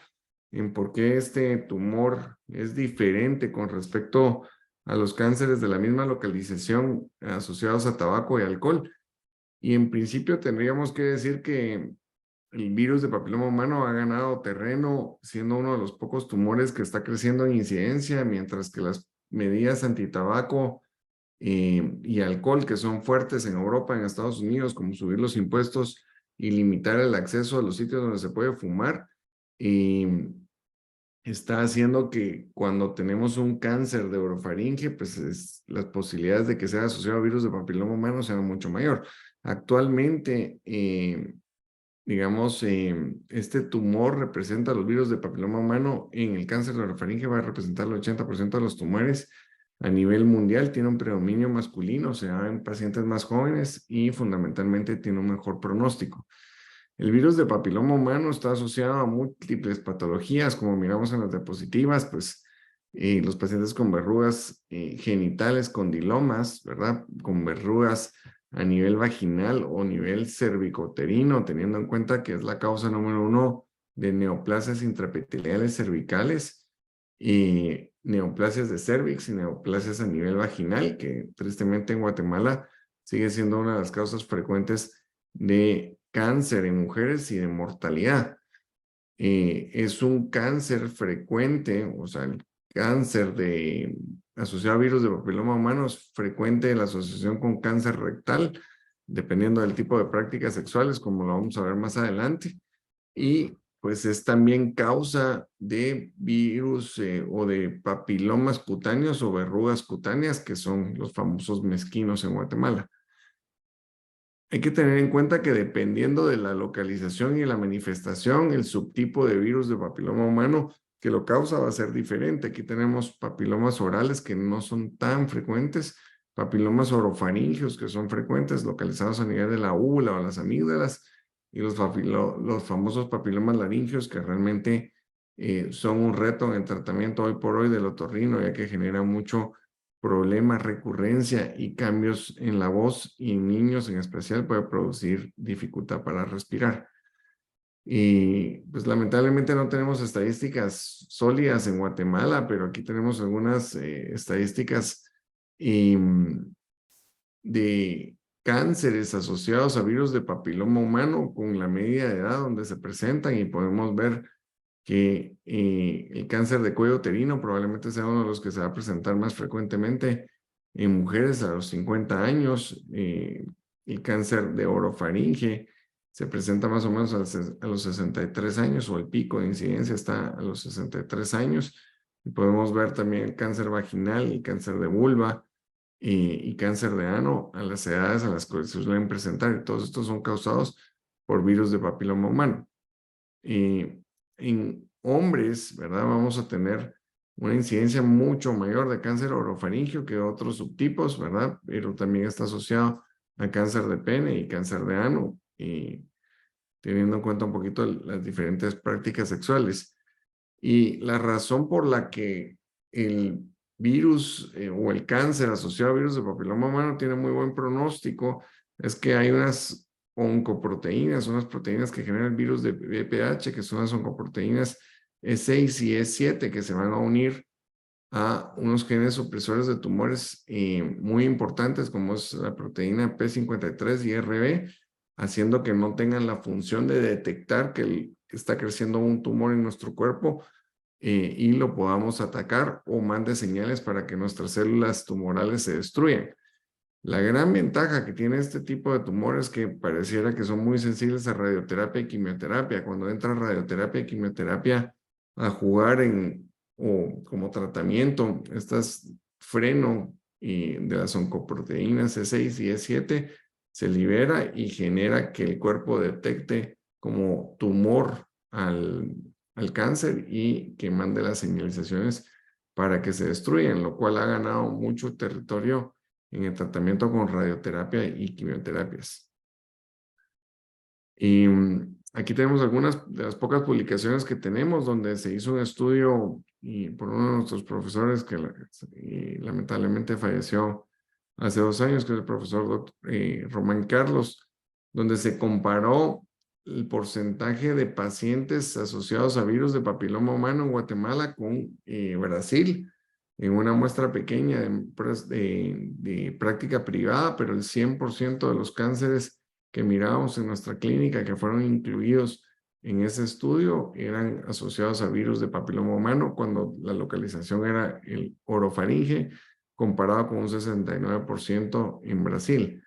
en por qué este tumor es diferente con respecto a los cánceres de la misma localización asociados a tabaco y alcohol. Y en principio tendríamos que decir que el virus de papiloma humano ha ganado terreno, siendo uno de los pocos tumores que está creciendo en incidencia, mientras que las medidas antitabaco y alcohol, que son fuertes en Europa, en Estados Unidos, como subir los impuestos y limitar el acceso a los sitios donde se puede fumar, está haciendo que cuando tenemos un cáncer de orofaringe, pues las posibilidades de que sea asociado a virus de papiloma humano sean mucho mayor. Actualmente, digamos, este tumor representa los virus de papiloma humano. En el cáncer de orofaringe va a representar el 80% de los tumores a nivel mundial. Tiene un predominio masculino, se da en pacientes más jóvenes y fundamentalmente tiene un mejor pronóstico. El virus de papiloma humano está asociado a múltiples patologías, como miramos en las diapositivas, pues los pacientes con verrugas genitales, condilomas, ¿verdad? Con verrugas a nivel vaginal o nivel cervicoterino, teniendo en cuenta que es la causa número 1 de neoplasias intraepiteliales cervicales y neoplasias de cervix y neoplasias a nivel vaginal, que tristemente en Guatemala sigue siendo una de las causas frecuentes de cáncer en mujeres y de mortalidad. Es un cáncer frecuente, o sea, el cáncer asociado a virus de papiloma humano es frecuente en la asociación con cáncer rectal, dependiendo del tipo de prácticas sexuales, como lo vamos a ver más adelante. Y pues es también causa de virus o de papilomas cutáneos o verrugas cutáneas, que son los famosos mezquinos en Guatemala. Hay que tener en cuenta que dependiendo de la localización y la manifestación, el subtipo de virus de papiloma humano que lo causa va a ser diferente. Aquí tenemos papilomas orales que no son tan frecuentes, papilomas orofaringeos que son frecuentes, localizados a nivel de la úvula o las amígdalas, y los famosos papilomas laringeos que realmente son un reto en el tratamiento hoy por hoy del otorrino, ya que generan mucho problemas, recurrencia y cambios en la voz, y en niños en especial puede producir dificultad para respirar. Y pues lamentablemente no tenemos estadísticas sólidas en Guatemala, pero aquí tenemos algunas estadísticas de cánceres asociados a virus de papiloma humano con la media de edad donde se presentan, y podemos ver que el cáncer de cuello uterino probablemente sea uno de los que se va a presentar más frecuentemente en mujeres a los 50 años. El cáncer de orofaringe se presenta más o menos a los 63 años, o el pico de incidencia está a los 63 años. Y podemos ver también el cáncer vaginal, el cáncer de vulva y cáncer de ano a las edades a las que se suelen presentar. Y todos estos son causados por virus de papiloma humano. En hombres, ¿verdad? Vamos a tener una incidencia mucho mayor de cáncer orofaringeo que otros subtipos, ¿verdad? Pero también está asociado a cáncer de pene y cáncer de ano, y teniendo en cuenta un poquito las diferentes prácticas sexuales. Y la razón por la que el virus o el cáncer asociado a virus de papiloma humano tiene muy buen pronóstico es que hay unas oncoproteínas, unas proteínas que generan el virus de VPH, que son las oncoproteínas E6 y E7, que se van a unir a unos genes supresores de tumores muy importantes, como es la proteína P53 y RB, haciendo que no tengan la función de detectar que está creciendo un tumor en nuestro cuerpo y lo podamos atacar, o mande señales para que nuestras células tumorales se destruyan. La gran ventaja que tiene este tipo de tumores es que pareciera que son muy sensibles a radioterapia y quimioterapia. Cuando entra radioterapia y quimioterapia a jugar o como tratamiento, estas freno de las oncoproteínas E6 y E7 se libera y genera que el cuerpo detecte como tumor al cáncer y que mande las señalizaciones para que se destruyan, lo cual ha ganado mucho territorio en el tratamiento con radioterapia y quimioterapias. Y aquí tenemos algunas de las pocas publicaciones que tenemos donde se hizo un estudio por uno de nuestros profesores que lamentablemente falleció hace 2 años, que es el profesor Román Carlos, donde se comparó el porcentaje de pacientes asociados a virus de papiloma humano en Guatemala con Brasil, en una muestra pequeña de práctica privada, pero el 100% de los cánceres que miramos en nuestra clínica que fueron incluidos en ese estudio eran asociados a virus de papiloma humano, cuando la localización era el orofaringe, comparado con un 69% en Brasil.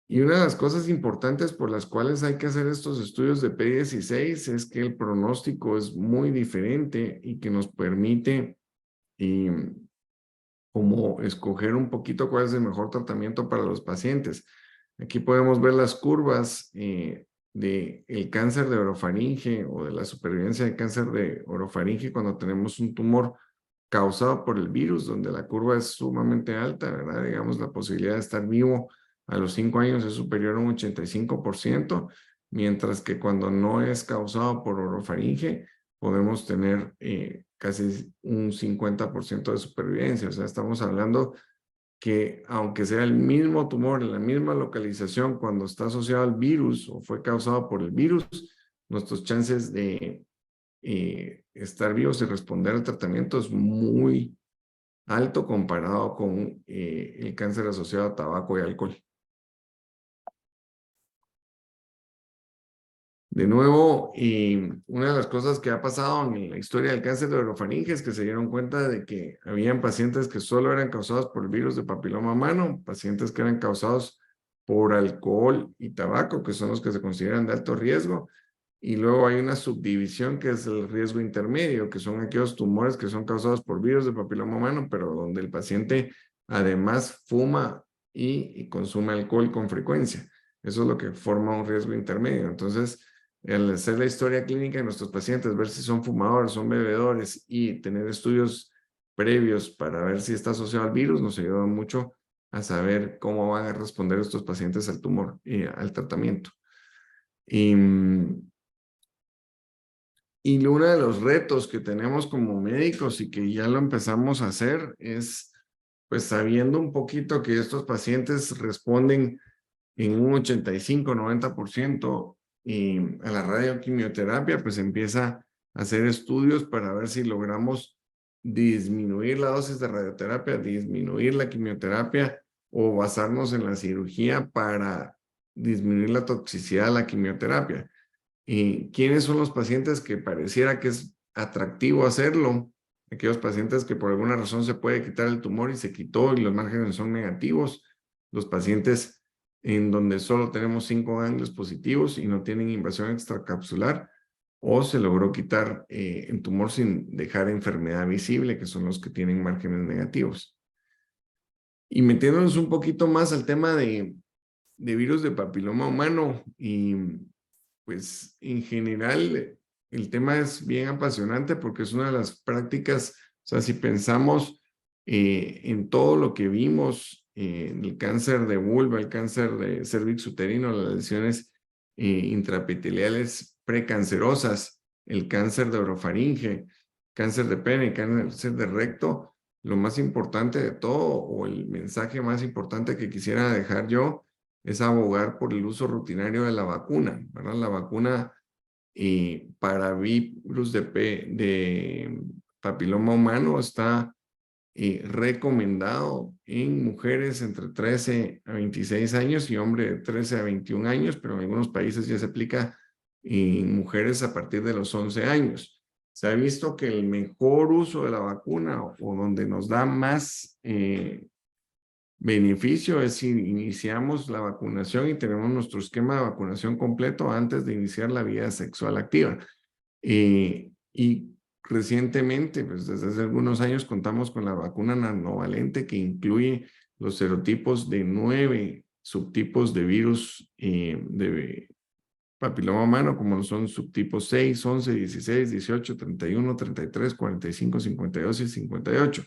Y una de las cosas importantes por las cuales hay que hacer estos estudios de P16 es que el pronóstico es muy diferente y que nos permite como escoger un poquito cuál es el mejor tratamiento para los pacientes. Aquí podemos ver las curvas del cáncer de orofaringe o de la supervivencia de cáncer de orofaringe cuando tenemos un tumor causado por el virus, donde la curva es sumamente alta, ¿verdad? Digamos, la posibilidad de estar vivo a los 5 años es superior a un 85%, mientras que cuando no es causado por orofaringe, podemos tener casi un 50% de supervivencia. O sea, estamos hablando que aunque sea el mismo tumor en la misma localización, cuando está asociado al virus o fue causado por el virus, nuestros chances de estar vivos y responder al tratamiento es muy alto comparado con el cáncer asociado a tabaco y alcohol. De nuevo, una de las cosas que ha pasado en la historia del cáncer de orofaringe es que se dieron cuenta de que habían pacientes que solo eran causados por el virus de papiloma humano, pacientes que eran causados por alcohol y tabaco, que son los que se consideran de alto riesgo, y luego hay una subdivisión que es el riesgo intermedio, que son aquellos tumores que son causados por virus de papiloma humano, pero donde el paciente además fuma y consume alcohol con frecuencia. Eso es lo que forma un riesgo intermedio. Entonces, al hacer la historia clínica de nuestros pacientes, ver si son fumadores, son bebedores y tener estudios previos para ver si está asociado al virus, nos ayuda mucho a saber cómo van a responder estos pacientes al tumor y al tratamiento. Y uno de los retos que tenemos como médicos y que ya lo empezamos a hacer es, pues sabiendo un poquito que estos pacientes responden en un 85-90% a la radioquimioterapia, pues empieza a hacer estudios para ver si logramos disminuir la dosis de radioterapia, disminuir la quimioterapia o basarnos en la cirugía para disminuir la toxicidad de la quimioterapia. ¿Y quiénes son los pacientes que pareciera que es atractivo hacerlo? Aquellos pacientes que por alguna razón se puede quitar el tumor y se quitó y los márgenes son negativos. Los pacientes en donde solo tenemos 5 ganglios positivos y no tienen invasión extracapsular, o se logró quitar el tumor sin dejar enfermedad visible, que son los que tienen márgenes negativos. Y metiéndonos un poquito más al tema de virus de papiloma humano, y pues en general el tema es bien apasionante porque es una de las prácticas, o sea, si pensamos en todo lo que vimos, el cáncer de vulva, el cáncer de cervix uterino, las lesiones intraepiteliales precancerosas, el cáncer de orofaringe, cáncer de pene, cáncer de recto, lo más importante de todo, o el mensaje más importante que quisiera dejar yo, es abogar por el uso rutinario de la vacuna, ¿verdad? La vacuna para virus de papiloma humano está recomendado en mujeres entre 13 a 26 años y hombres de 13 a 21 años, pero en algunos países ya se aplica en mujeres a partir de los 11 años. Se ha visto que el mejor uso de la vacuna o donde nos da más beneficio es si iniciamos la vacunación y tenemos nuestro esquema de vacunación completo antes de iniciar la vida sexual activa. Y recientemente, pues desde hace algunos años, contamos con la vacuna nanovalente que incluye los serotipos de 9 subtipos de virus de papiloma humano, como lo son subtipos 6, 11, 16, 18, 31, 33, 45, 52 y 58.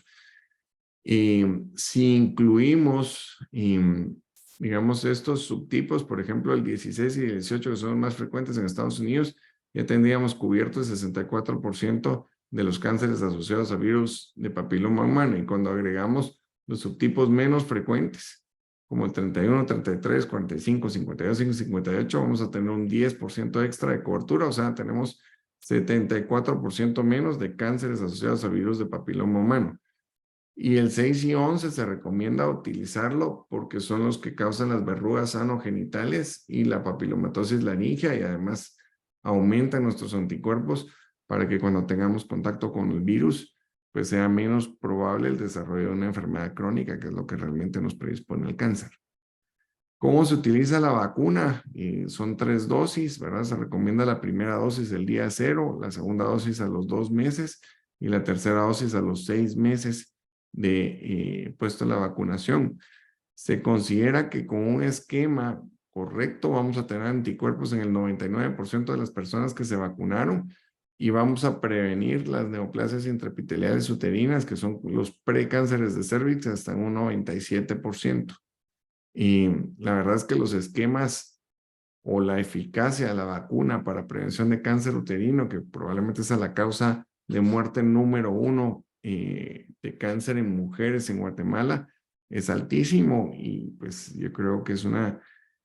Si incluimos, digamos, estos subtipos, por ejemplo, el 16 y el 18, que son los más frecuentes en Estados Unidos, ya tendríamos cubierto el 64% de los cánceres asociados a virus de papiloma humano. Y cuando agregamos los subtipos menos frecuentes, como el 31, 33, 45, 52 y 58, vamos a tener un 10% extra de cobertura, o sea, tenemos 74% menos de cánceres asociados a virus de papiloma humano. Y el 6 y 11 se recomienda utilizarlo porque son los que causan las verrugas anogenitales y la papilomatosis laríngea, y además aumentan nuestros anticuerpos para que cuando tengamos contacto con el virus, pues sea menos probable el desarrollo de una enfermedad crónica, que es lo que realmente nos predispone al cáncer. ¿Cómo se utiliza la vacuna? Son 3 dosis, ¿verdad? Se recomienda la primera dosis el día 0, la segunda dosis a los 2 meses y la tercera dosis a los 6 meses de puesto la vacunación. Se considera que con un esquema correcto vamos a tener anticuerpos en el 99% de las personas que se vacunaron y vamos a prevenir las neoplasias intraepiteliales uterinas, que son los precánceres de cervix, hasta un 97%. Y la verdad es que los esquemas o la eficacia de la vacuna para prevención de cáncer uterino, que probablemente es la causa de muerte número 1 de cáncer en mujeres en Guatemala es altísimo, y pues yo creo que es una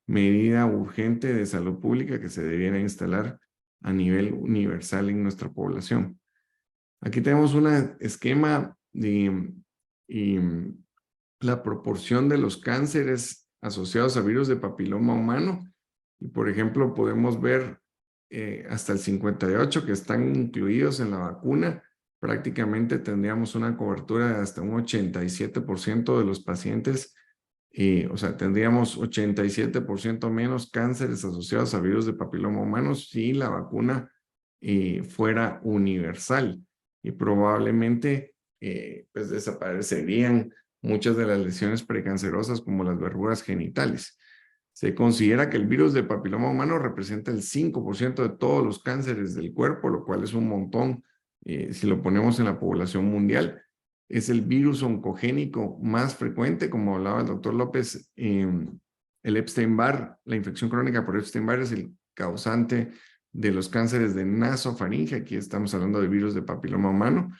medida urgente de salud pública que se debiera instalar a nivel universal en nuestra población. Aquí tenemos un esquema de la proporción de los cánceres asociados a virus de papiloma humano. Y por ejemplo, podemos ver hasta el 58 que están incluidos en la vacuna. Prácticamente tendríamos una cobertura de hasta un 87% de los pacientes. O sea, tendríamos 87% menos cánceres asociados a virus de papiloma humano si la vacuna fuera universal. Y probablemente pues desaparecerían muchas de las lesiones precancerosas como las verrugas genitales. Se considera que el virus de papiloma humano representa el 5% de todos los cánceres del cuerpo, lo cual es un montón si lo ponemos en la población mundial. Es el virus oncogénico más frecuente, como hablaba el doctor López. El Epstein-Barr, la infección crónica por Epstein-Barr es el causante de los cánceres de nasofaringe. Aquí estamos hablando de virus de papiloma humano.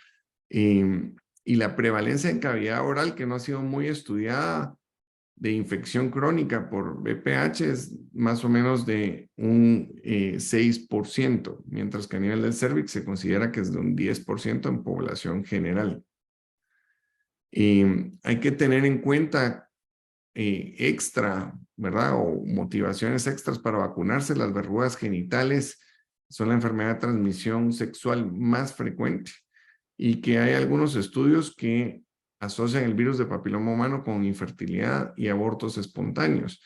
Y la prevalencia en cavidad oral, que no ha sido muy estudiada, de infección crónica por VPH es más o menos de un 6%, mientras que a nivel del cervix se considera que es de un 10% en población general. Y hay que tener en cuenta extra, ¿verdad? O motivaciones extras para vacunarse. Las verrugas genitales son la enfermedad de transmisión sexual más frecuente, y que hay algunos estudios que asocian el virus de papiloma humano con infertilidad y abortos espontáneos.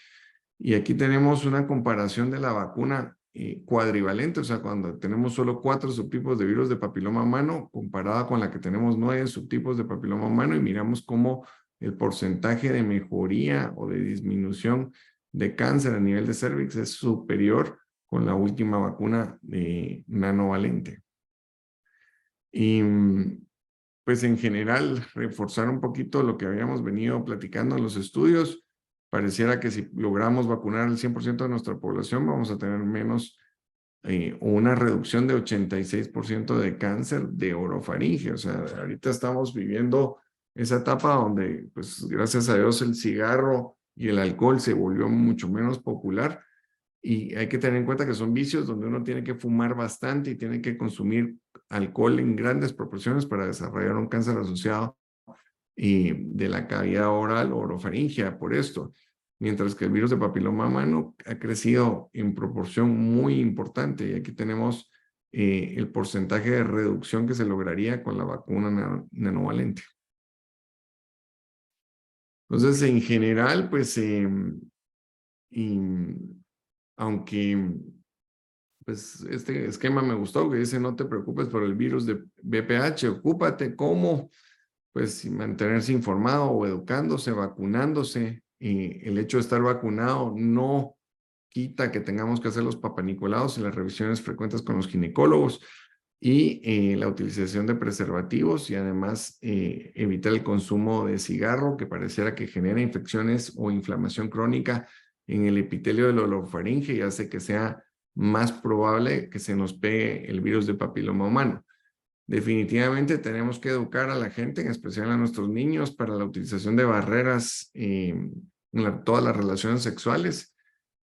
Y aquí tenemos una comparación de la vacuna cuadrivalente, o sea, cuando tenemos solo 4 subtipos de virus de papiloma humano, comparada con la que tenemos 9 subtipos de papiloma humano, y miramos cómo el porcentaje de mejoría o de disminución de cáncer a nivel de cervix es superior con la última vacuna nanovalente. Y pues en general, reforzar un poquito lo que habíamos venido platicando en los estudios. Pareciera que si logramos vacunar al 100% de nuestra población, vamos a tener menos o una reducción de 86% de cáncer de orofaringe. O sea, ahorita estamos viviendo esa etapa donde, pues gracias a Dios, el cigarro y el alcohol se volvió mucho menos popular. Y hay que tener en cuenta que son vicios donde uno tiene que fumar bastante y tiene que consumir alcohol en grandes proporciones para desarrollar un cáncer asociado de la cavidad oral o orofaringea por esto. Mientras que el virus de papiloma humano ha crecido en proporción muy importante. Y aquí tenemos el porcentaje de reducción que se lograría con la vacuna nanovalente. Entonces, en general, pues, aunque pues este esquema me gustó, que dice no te preocupes por el virus de VPH, ocúpate cómo pues mantenerse informado o educándose, vacunándose. Y el hecho de estar vacunado no quita que tengamos que hacer los papanicolaos y las revisiones frecuentes con los ginecólogos, y la utilización de preservativos, y además evitar el consumo de cigarro, que pareciera que genera infecciones o inflamación crónica en el epitelio del orofaringe y hace que sea más probable que se nos pegue el virus de papiloma humano. Definitivamente tenemos que educar a la gente, en especial a nuestros niños, para la utilización de barreras en todas las relaciones sexuales.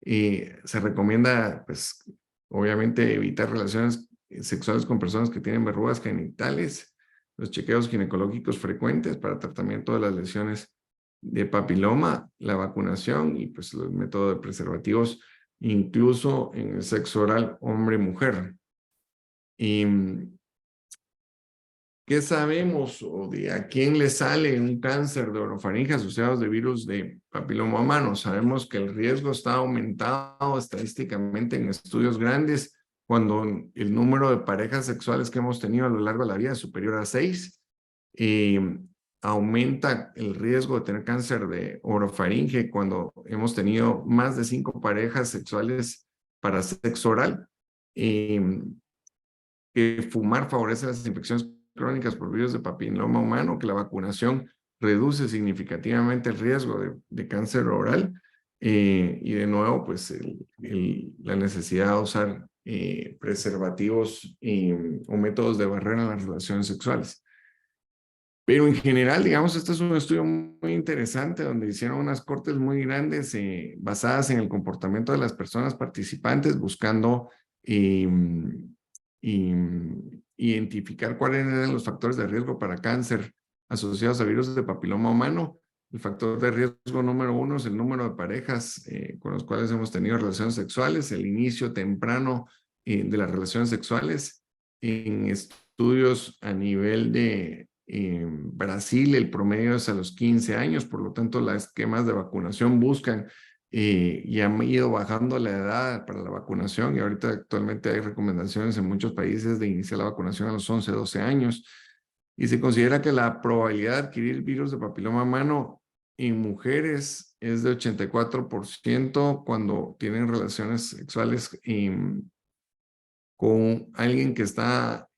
Se recomienda, pues, obviamente, evitar relaciones sexuales con personas que tienen verrugas genitales, los chequeos ginecológicos frecuentes para tratamiento de las lesiones de papiloma, la vacunación y pues los métodos de preservativos, incluso en el sexo oral hombre-mujer. Y ¿qué sabemos o de a quién le sale un cáncer de orofaringe asociado de virus de papiloma humano? Sabemos que el riesgo está aumentado estadísticamente en estudios grandes cuando el número de parejas sexuales que hemos tenido a lo largo de la vida es superior a 6. Aumenta el riesgo de tener cáncer de orofaringe cuando hemos tenido más de 5 parejas sexuales para sexo oral. Que fumar favorece las infecciones crónicas por virus de papiloma humano, que la vacunación reduce significativamente el riesgo de cáncer oral, y de nuevo, pues la necesidad de usar preservativos o métodos de barrera en las relaciones sexuales. Pero en general, digamos, este es un estudio muy interesante donde hicieron unas cortes muy grandes basadas en el comportamiento de las personas participantes, buscando identificar cuáles eran los factores de riesgo para cáncer asociados a virus de papiloma humano. El factor de riesgo número 1 es el número de parejas con los cuales hemos tenido relaciones sexuales, el inicio temprano de las relaciones sexuales. En estudios a nivel de Brasil, el promedio es a los 15 años, por lo tanto, las esquemas de vacunación buscan y han ido bajando la edad para la vacunación, y ahorita actualmente hay recomendaciones en muchos países de iniciar la vacunación a los 11, 12 años, y se considera que la probabilidad de adquirir virus de papiloma humano en mujeres es de 84% cuando tienen relaciones sexuales con alguien que está,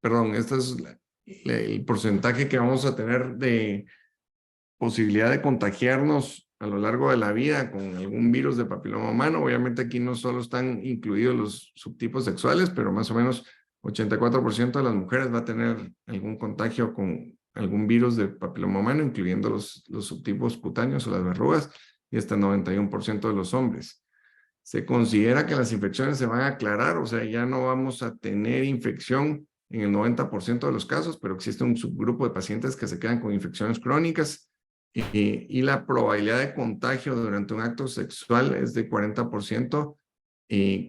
perdón, este es el porcentaje que vamos a tener de posibilidad de contagiarnos a lo largo de la vida con algún virus de papiloma humano. Obviamente aquí no solo están incluidos los subtipos sexuales, pero más o menos 84% de las mujeres va a tener algún contagio con algún virus de papiloma humano, incluyendo los subtipos cutáneos o las verrugas, y hasta 91% de los hombres. Se considera que las infecciones se van a aclarar, o sea, ya no vamos a tener infección en el 90% de los casos, pero existe un subgrupo de pacientes que se quedan con infecciones crónicas y la probabilidad de contagio durante un acto sexual es de 40%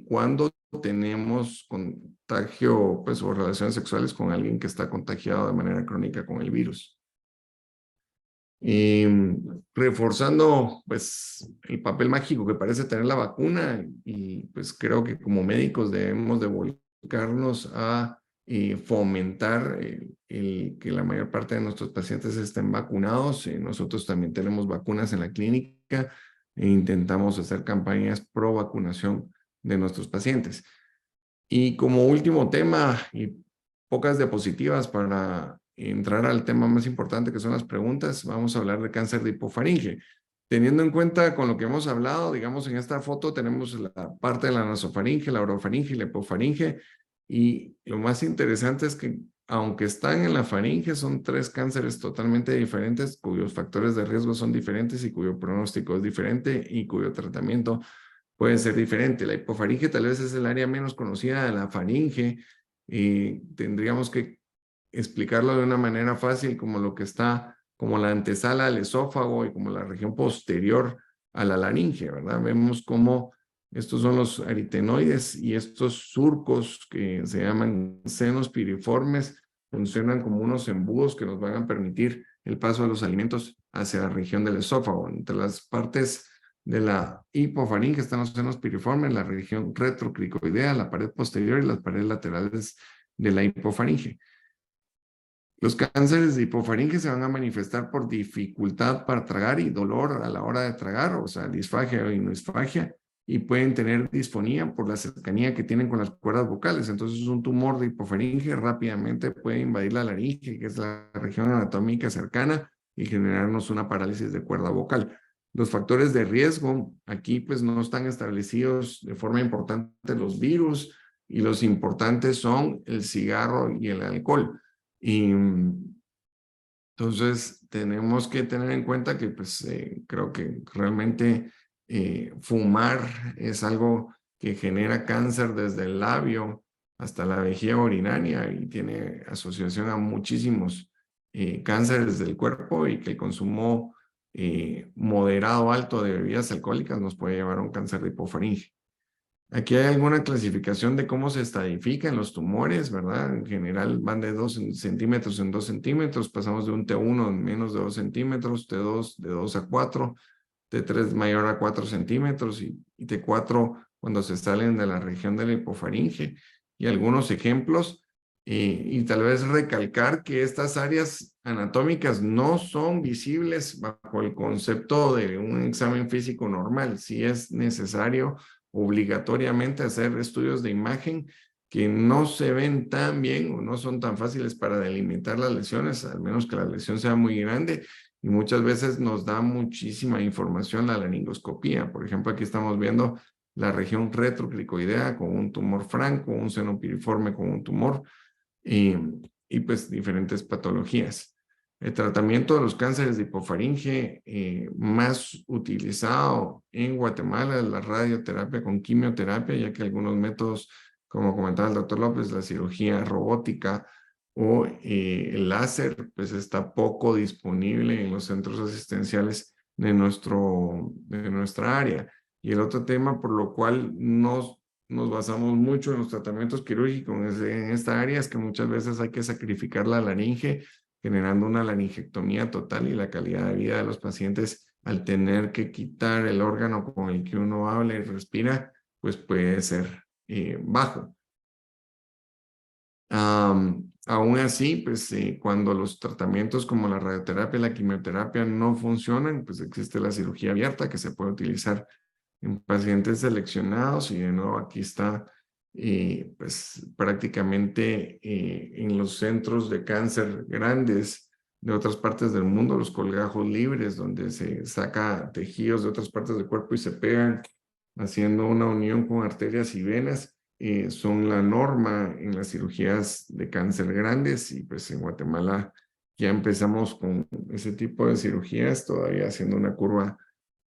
cuando tenemos contagio pues, o relaciones sexuales con alguien que está contagiado de manera crónica con el virus. Reforzando pues el papel mágico que parece tener la vacuna, y pues creo que como médicos debemos de volcarnos a fomentar que la mayor parte de nuestros pacientes estén vacunados. Nosotros también tenemos vacunas en la clínica e intentamos hacer campañas pro vacunación de nuestros pacientes. Y como último tema, y pocas diapositivas para entrar al tema más importante que son las preguntas, vamos a hablar de cáncer de hipofaringe. Teniendo en cuenta con lo que hemos hablado, digamos en esta foto tenemos la parte de la nasofaringe, la orofaringe y la hipofaringe, y lo más interesante es que aunque están en la faringe, son 3 cánceres totalmente diferentes, cuyos factores de riesgo son diferentes y cuyo pronóstico es diferente y cuyo tratamiento puede ser diferente. La hipofaringe tal vez es el área menos conocida de la faringe, y tendríamos que explicarlo de una manera fácil como lo que está como la antesala al esófago y como la región posterior a la laringe, ¿verdad? Vemos cómo estos son los aritenoides y estos surcos que se llaman senos piriformes funcionan como unos embudos que nos van a permitir el paso de los alimentos hacia la región del esófago. Entre las partes de la hipofaringe están los senos piriformes, la región retrocricoidea, la pared posterior y las paredes laterales de la hipofaringe. Los cánceres de hipofaringe se van a manifestar por dificultad para tragar y dolor a la hora de tragar, o sea, disfagia o inosfagia, y pueden tener disfonía por la cercanía que tienen con las cuerdas vocales. Entonces, un tumor de hipofaringe rápidamente puede invadir la laringe, que es la región anatómica cercana, y generarnos una parálisis de cuerda vocal. Los factores de riesgo, aquí pues no están establecidos de forma importante los virus, y los importantes son el cigarro y el alcohol. Y entonces tenemos que tener en cuenta que pues creo que realmente fumar es algo que genera cáncer desde el labio hasta la vejiga urinaria y tiene asociación a muchísimos cánceres del cuerpo, y que el consumo moderado alto de bebidas alcohólicas nos puede llevar a un cáncer de hipofaringe. Aquí hay alguna clasificación de cómo se estadifican los tumores, ¿verdad? En general van de 2 centímetros en 2 centímetros, pasamos de un T1 en menos de 2 centímetros, T2 de 2 a 4, T3 mayor a 4 centímetros y T4 cuando se salen de la región de la hipofaringe. Y algunos ejemplos, y tal vez recalcar que estas áreas anatómicas no son visibles bajo el concepto de un examen físico normal. Si es necesario obligatoriamente hacer estudios de imagen que no se ven tan bien o no son tan fáciles para delimitar las lesiones, al menos que la lesión sea muy grande, y muchas veces nos da muchísima información la laringoscopía. Por ejemplo, aquí estamos viendo la región retrocricoidea con un tumor franco, un seno piriforme con un tumor y pues diferentes patologías. El tratamiento de los cánceres de hipofaringe más utilizado en Guatemala es la radioterapia con quimioterapia, ya que algunos métodos, como comentaba el doctor López, la cirugía robótica o el láser, pues está poco disponible en los centros asistenciales de nuestra área. Y el otro tema por lo cual nos basamos mucho en los tratamientos quirúrgicos en esta área es que muchas veces hay que sacrificar la laringe, generando una laringectomía total y la calidad de vida de los pacientes al tener que quitar el órgano con el que uno habla y respira, pues puede ser bajo. Aún así, pues cuando los tratamientos como la radioterapia y la quimioterapia no funcionan, pues existe la cirugía abierta que se puede utilizar en pacientes seleccionados y de nuevo aquí está pues prácticamente en los centros de cáncer grandes de otras partes del mundo, los colgajos libres, donde se saca tejidos de otras partes del cuerpo y se pegan haciendo una unión con arterias y venas. Son la norma en las cirugías de cáncer grandes y pues en Guatemala ya empezamos con ese tipo de cirugías, todavía haciendo una curva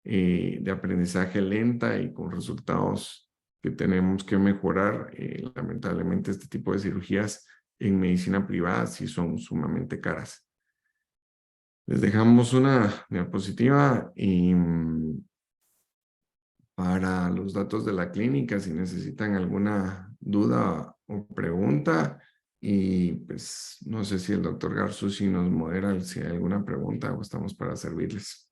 de aprendizaje lenta y con resultados que tenemos que mejorar. Lamentablemente este tipo de cirugías en medicina privada sí son sumamente caras. Les dejamos una diapositiva y para los datos de la clínica, si necesitan alguna duda o pregunta. Y pues no sé si el doctor Garzusi nos modera si hay alguna pregunta o estamos para servirles.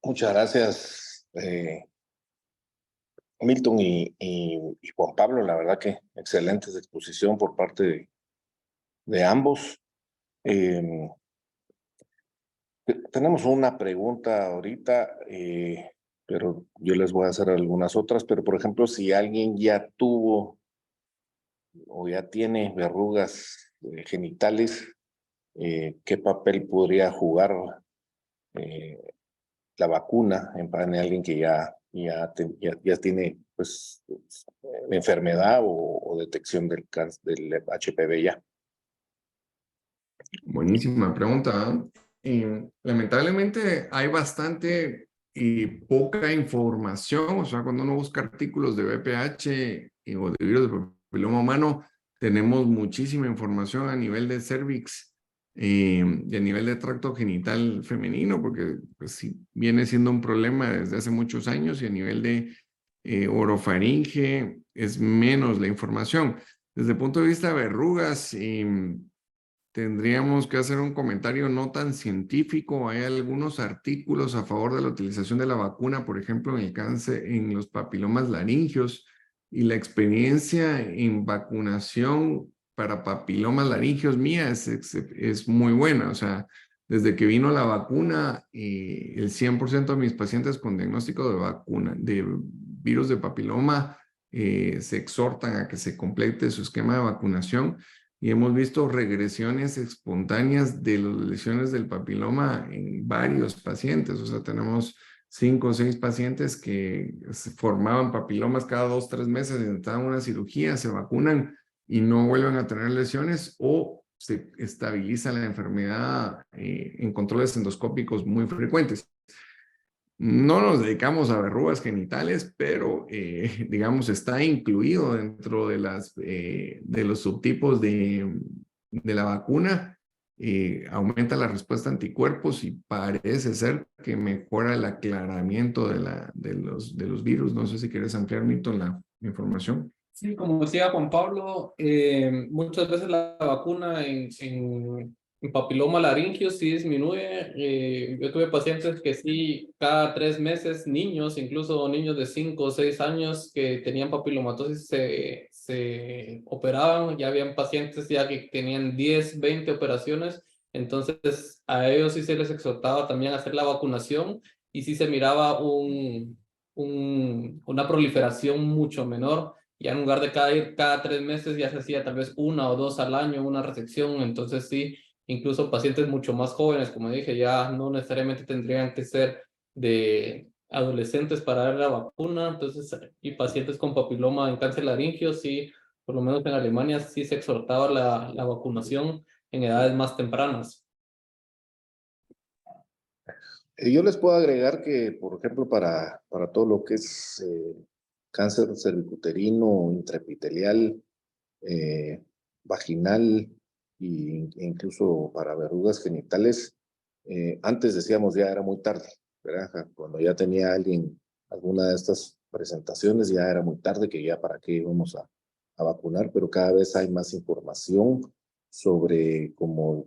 Muchas gracias, Milton y Juan Pablo. La verdad que excelente exposición por parte de ambos. Tenemos una pregunta ahorita, pero yo les voy a hacer algunas otras. Pero, por ejemplo, si alguien ya tuvo o ya tiene verrugas genitales, ¿qué papel podría jugar la vacuna en alguien que ya tiene pues enfermedad o detección del HPV ya? Buenísima pregunta. Lamentablemente hay bastante y poca información. O sea, cuando uno busca artículos de VPH o de virus de papiloma humano, tenemos muchísima información a nivel de cervix y a nivel de tracto genital femenino, porque pues, sí, viene siendo un problema desde hace muchos años y a nivel de orofaringe es menos la información. Desde el punto de vista de verrugas, tendríamos que hacer un comentario no tan científico. Hay algunos artículos a favor de la utilización de la vacuna, por ejemplo, en el cáncer, en los papilomas laringios, y la experiencia en vacunación para papilomas laringios mía es muy buena. O sea, desde que vino la vacuna, el 100% de mis pacientes con diagnóstico de vacuna, de virus de papiloma, se exhortan a que se complete su esquema de vacunación. Y hemos visto regresiones espontáneas de las lesiones del papiloma en varios pacientes. O sea, tenemos 5 o 6 pacientes que formaban papilomas cada 2 o 3 meses, necesitaban una cirugía, se vacunan y no vuelven a tener lesiones o se estabiliza la enfermedad en controles endoscópicos muy frecuentes. No nos dedicamos a verrugas genitales, pero digamos está incluido dentro de los subtipos de la vacuna. Aumenta la respuesta a anticuerpos y parece ser que mejora el aclaramiento de los virus. No sé si quieres ampliar, Milton, la información. Sí, como decía Juan Pablo, muchas veces la vacuna en papiloma laringio sí disminuye. Yo tuve pacientes que sí, cada 3 meses, niños, incluso niños de 5 o 6 años que tenían papilomatosis se operaban. Ya habían pacientes ya que tenían 10, 20 operaciones. Entonces a ellos sí se les exhortaba también a hacer la vacunación y sí se miraba una proliferación mucho menor Ya en lugar de cada 3 meses ya se hacía tal vez 1 o 2 al año, una resección. Entonces sí, incluso pacientes mucho más jóvenes, como dije, ya no necesariamente tendrían que ser de adolescentes para dar la vacuna. Entonces, y pacientes con papiloma en cáncer laríngeo, sí, por lo menos en Alemania sí se exhortaba la vacunación en edades más tempranas. Yo les puedo agregar que, por ejemplo, para todo lo que es cáncer cervicuterino, intraepitelial, vaginal e incluso para verrugas genitales, antes decíamos ya era muy tarde, ¿verdad? Cuando ya tenía alguien alguna de estas presentaciones, ya era muy tarde, que ya para qué íbamos a vacunar, pero cada vez hay más información sobre cómo,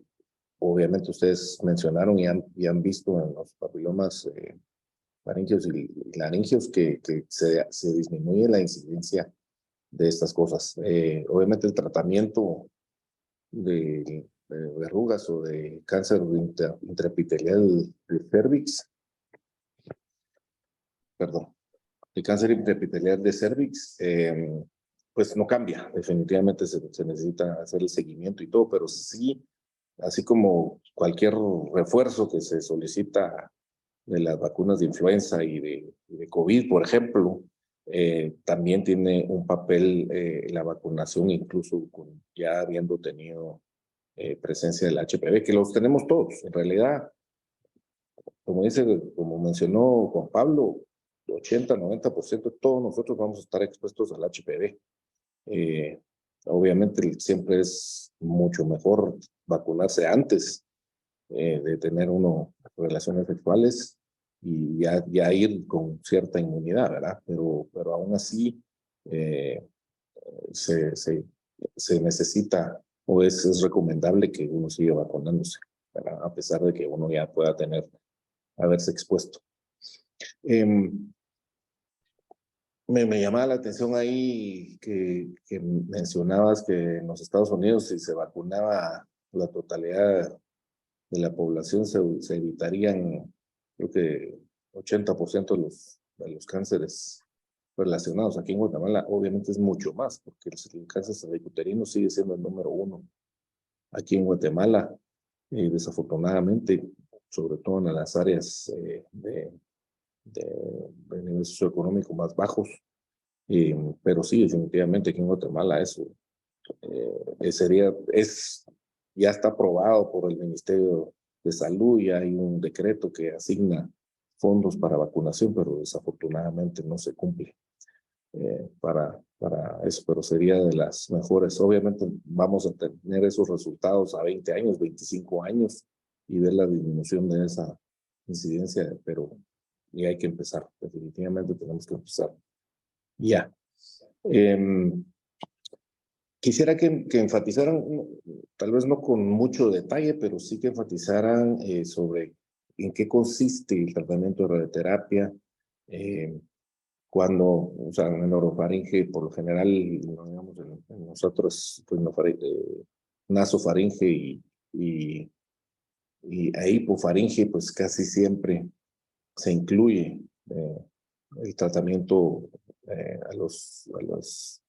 obviamente ustedes mencionaron y han visto en los papilomas faringeos y laringeos que se disminuye la incidencia de estas cosas. Obviamente el tratamiento de verrugas o de cáncer intraepitelial de cervix, perdón, de cáncer intraepitelial de cervix, pues no cambia. Definitivamente se necesita hacer el seguimiento y todo, pero sí, así como cualquier refuerzo que se solicita de las vacunas de influenza y de COVID, por ejemplo, también tiene un papel la vacunación, incluso ya habiendo tenido presencia del HPV, que los tenemos todos. En realidad, como mencionó Juan Pablo, 80-90% de todos nosotros vamos a estar expuestos al HPV. Obviamente siempre es mucho mejor vacunarse antes de tener relaciones sexuales y ya ir con cierta inmunidad, ¿verdad? Pero aún así se, se, se necesita o es recomendable que uno siga vacunándose, ¿verdad? A pesar de que uno ya pueda haberse expuesto. Me llamaba la atención ahí que mencionabas que en los Estados Unidos si se vacunaba la totalidad de la población se evitarían, creo que 80% de los cánceres relacionados. Aquí en Guatemala obviamente es mucho más, porque el cáncer cervicuterino sigue siendo el número 1 aquí en Guatemala, desafortunadamente, sobre todo en las áreas de nivel socioeconómico más bajos. Pero sí, definitivamente aquí en Guatemala eso ya está aprobado por el Ministerio de Salud y hay un decreto que asigna fondos para vacunación, pero desafortunadamente no se cumple para eso, pero sería de las mejores. Obviamente vamos a tener esos resultados a 20 años, 25 años y ver la disminución de esa incidencia, pero ya hay que empezar, definitivamente tenemos que empezar. Ya. Quisiera que enfatizaran, tal vez no con mucho detalle, pero sí que enfatizaran sobre en qué consiste el tratamiento de radioterapia, cuando, o sea, en el orofaringe, por lo general, digamos, en nosotros, pues, nasofaringe y a hipofaringe, pues casi siempre se incluye el tratamiento a las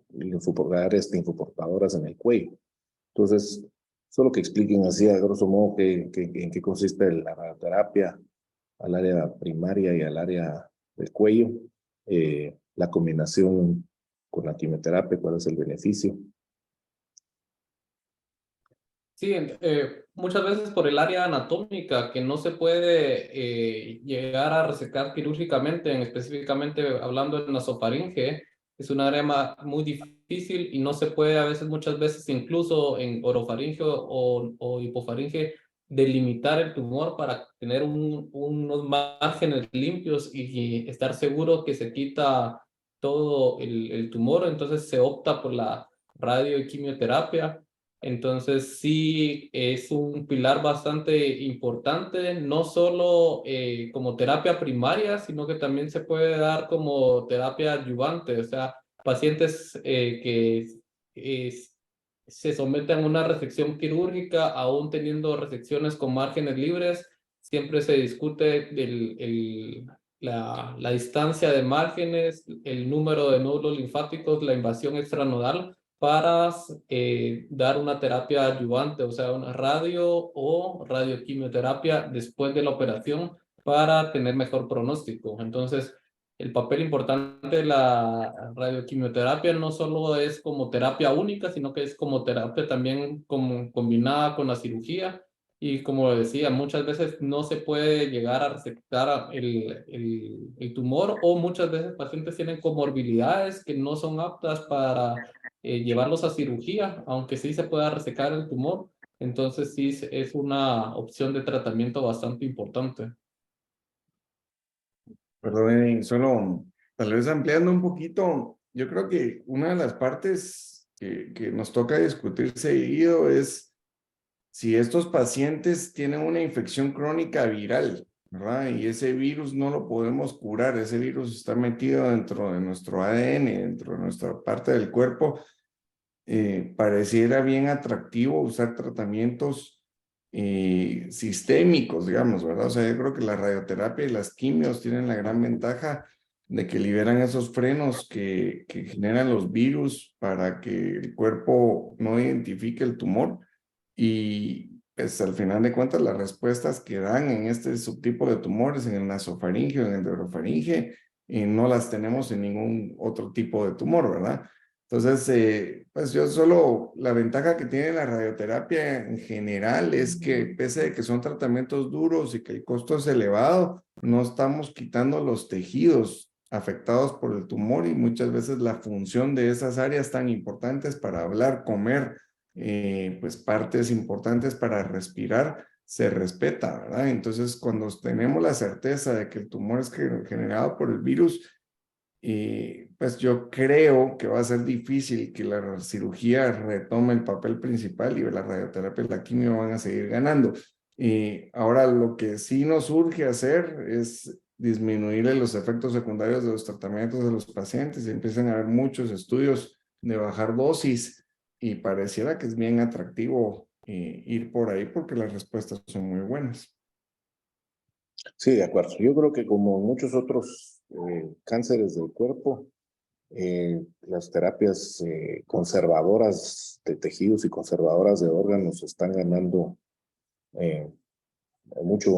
linfoportadoras en el cuello. Entonces, solo que expliquen así a grosso modo en qué consiste la radioterapia al área primaria y al área del cuello, la combinación con la quimioterapia, cuál es el beneficio. Sí, muchas veces por el área anatómica que no se puede llegar a resecar quirúrgicamente, específicamente hablando de nasofaringe, es un área muy difícil y no se puede muchas veces incluso en orofaringe o hipofaringe delimitar el tumor para tener unos márgenes limpios y estar seguro que se quita todo el tumor. Entonces se opta por la radio y quimioterapia. Entonces sí es un pilar bastante importante, no solo como terapia primaria, sino que también se puede dar como terapia adyuvante, o sea, pacientes que se someten a una resección quirúrgica, aún teniendo resecciones con márgenes libres, siempre se discute la distancia de márgenes, el número de nódulos linfáticos, la invasión extranodal, para dar una terapia adyuvante, o sea, una radio o radioquimioterapia después de la operación para tener mejor pronóstico. Entonces, el papel importante de la radioquimioterapia no solo es como terapia única, sino que es como terapia también como combinada con la cirugía. Y como decía, muchas veces no se puede llegar a resectar el tumor, o muchas veces pacientes tienen comorbilidades que no son aptas para llevarlos a cirugía, aunque sí se pueda resecar el tumor. Entonces sí es una opción de tratamiento bastante importante. Perdón, solo tal vez ampliando un poquito, yo creo que una de las partes que nos toca discutir seguido es si estos pacientes tienen una infección crónica viral, ¿verdad? Y ese virus no lo podemos curar, ese virus está metido dentro de nuestro ADN, dentro de nuestra parte del cuerpo. Pareciera bien atractivo usar tratamientos sistémicos, digamos, ¿verdad? O sea, yo creo que la radioterapia y las quimios tienen la gran ventaja de que liberan esos frenos que generan los virus para que el cuerpo no identifique el tumor. Y pues al final de cuentas las respuestas que dan en este subtipo de tumores, en el nasofaringeo, en el orofaringe, no las tenemos en ningún otro tipo de tumor, ¿verdad? Entonces, pues yo solo, la ventaja que tiene la radioterapia en general es que pese a que son tratamientos duros y que el costo es elevado, no estamos quitando los tejidos afectados por el tumor, y muchas veces la función de esas áreas tan importantes para hablar, comer, pues partes importantes para respirar, se respeta, ¿verdad? Entonces, cuando tenemos la certeza de que el tumor es generado por el virus, pues yo creo que va a ser difícil que la cirugía retome el papel principal, y la radioterapia y la quimio van a seguir ganando. Ahora, lo que sí nos urge hacer es disminuirle los efectos secundarios de los tratamientos de los pacientes, y empiezan a haber muchos estudios de bajar dosis, y pareciera que es bien atractivo ir por ahí porque las respuestas son muy buenas. Sí, de acuerdo. Yo creo que como muchos otros cánceres del cuerpo, las terapias conservadoras de tejidos y conservadoras de órganos están ganando mucha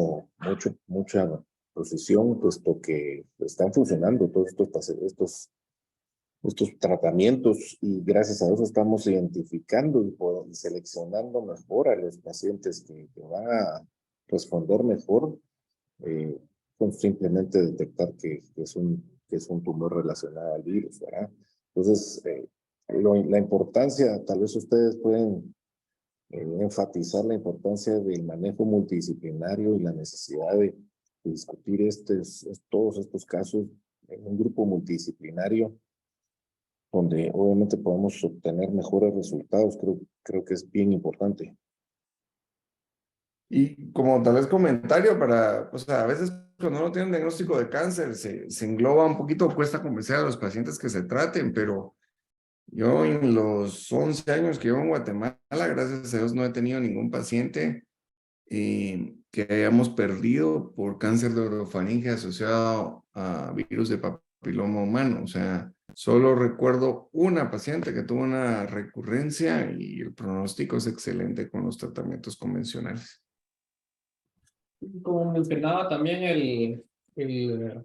posición, puesto que están funcionando todos estos tratamientos, y gracias a eso estamos identificando y seleccionando mejor a los pacientes que van a responder mejor, con simplemente detectar que es un tumor relacionado al virus, ¿verdad? Entonces, la importancia, tal vez ustedes pueden enfatizar la importancia del manejo multidisciplinario y la necesidad de discutir todos estos casos en un grupo multidisciplinario, donde obviamente podemos obtener mejores resultados. Creo que es bien importante. Y como tal vez comentario para, o sea, a veces cuando uno tiene un diagnóstico de cáncer se engloba un poquito, cuesta convencer a los pacientes que se traten, pero yo en los 11 años que llevo en Guatemala, gracias a Dios no he tenido ningún paciente que hayamos perdido por cáncer de orofaringe asociado a virus de papiloma humano. O sea, solo recuerdo una paciente que tuvo una recurrencia, y el pronóstico es excelente con los tratamientos convencionales. Como mencionaba también el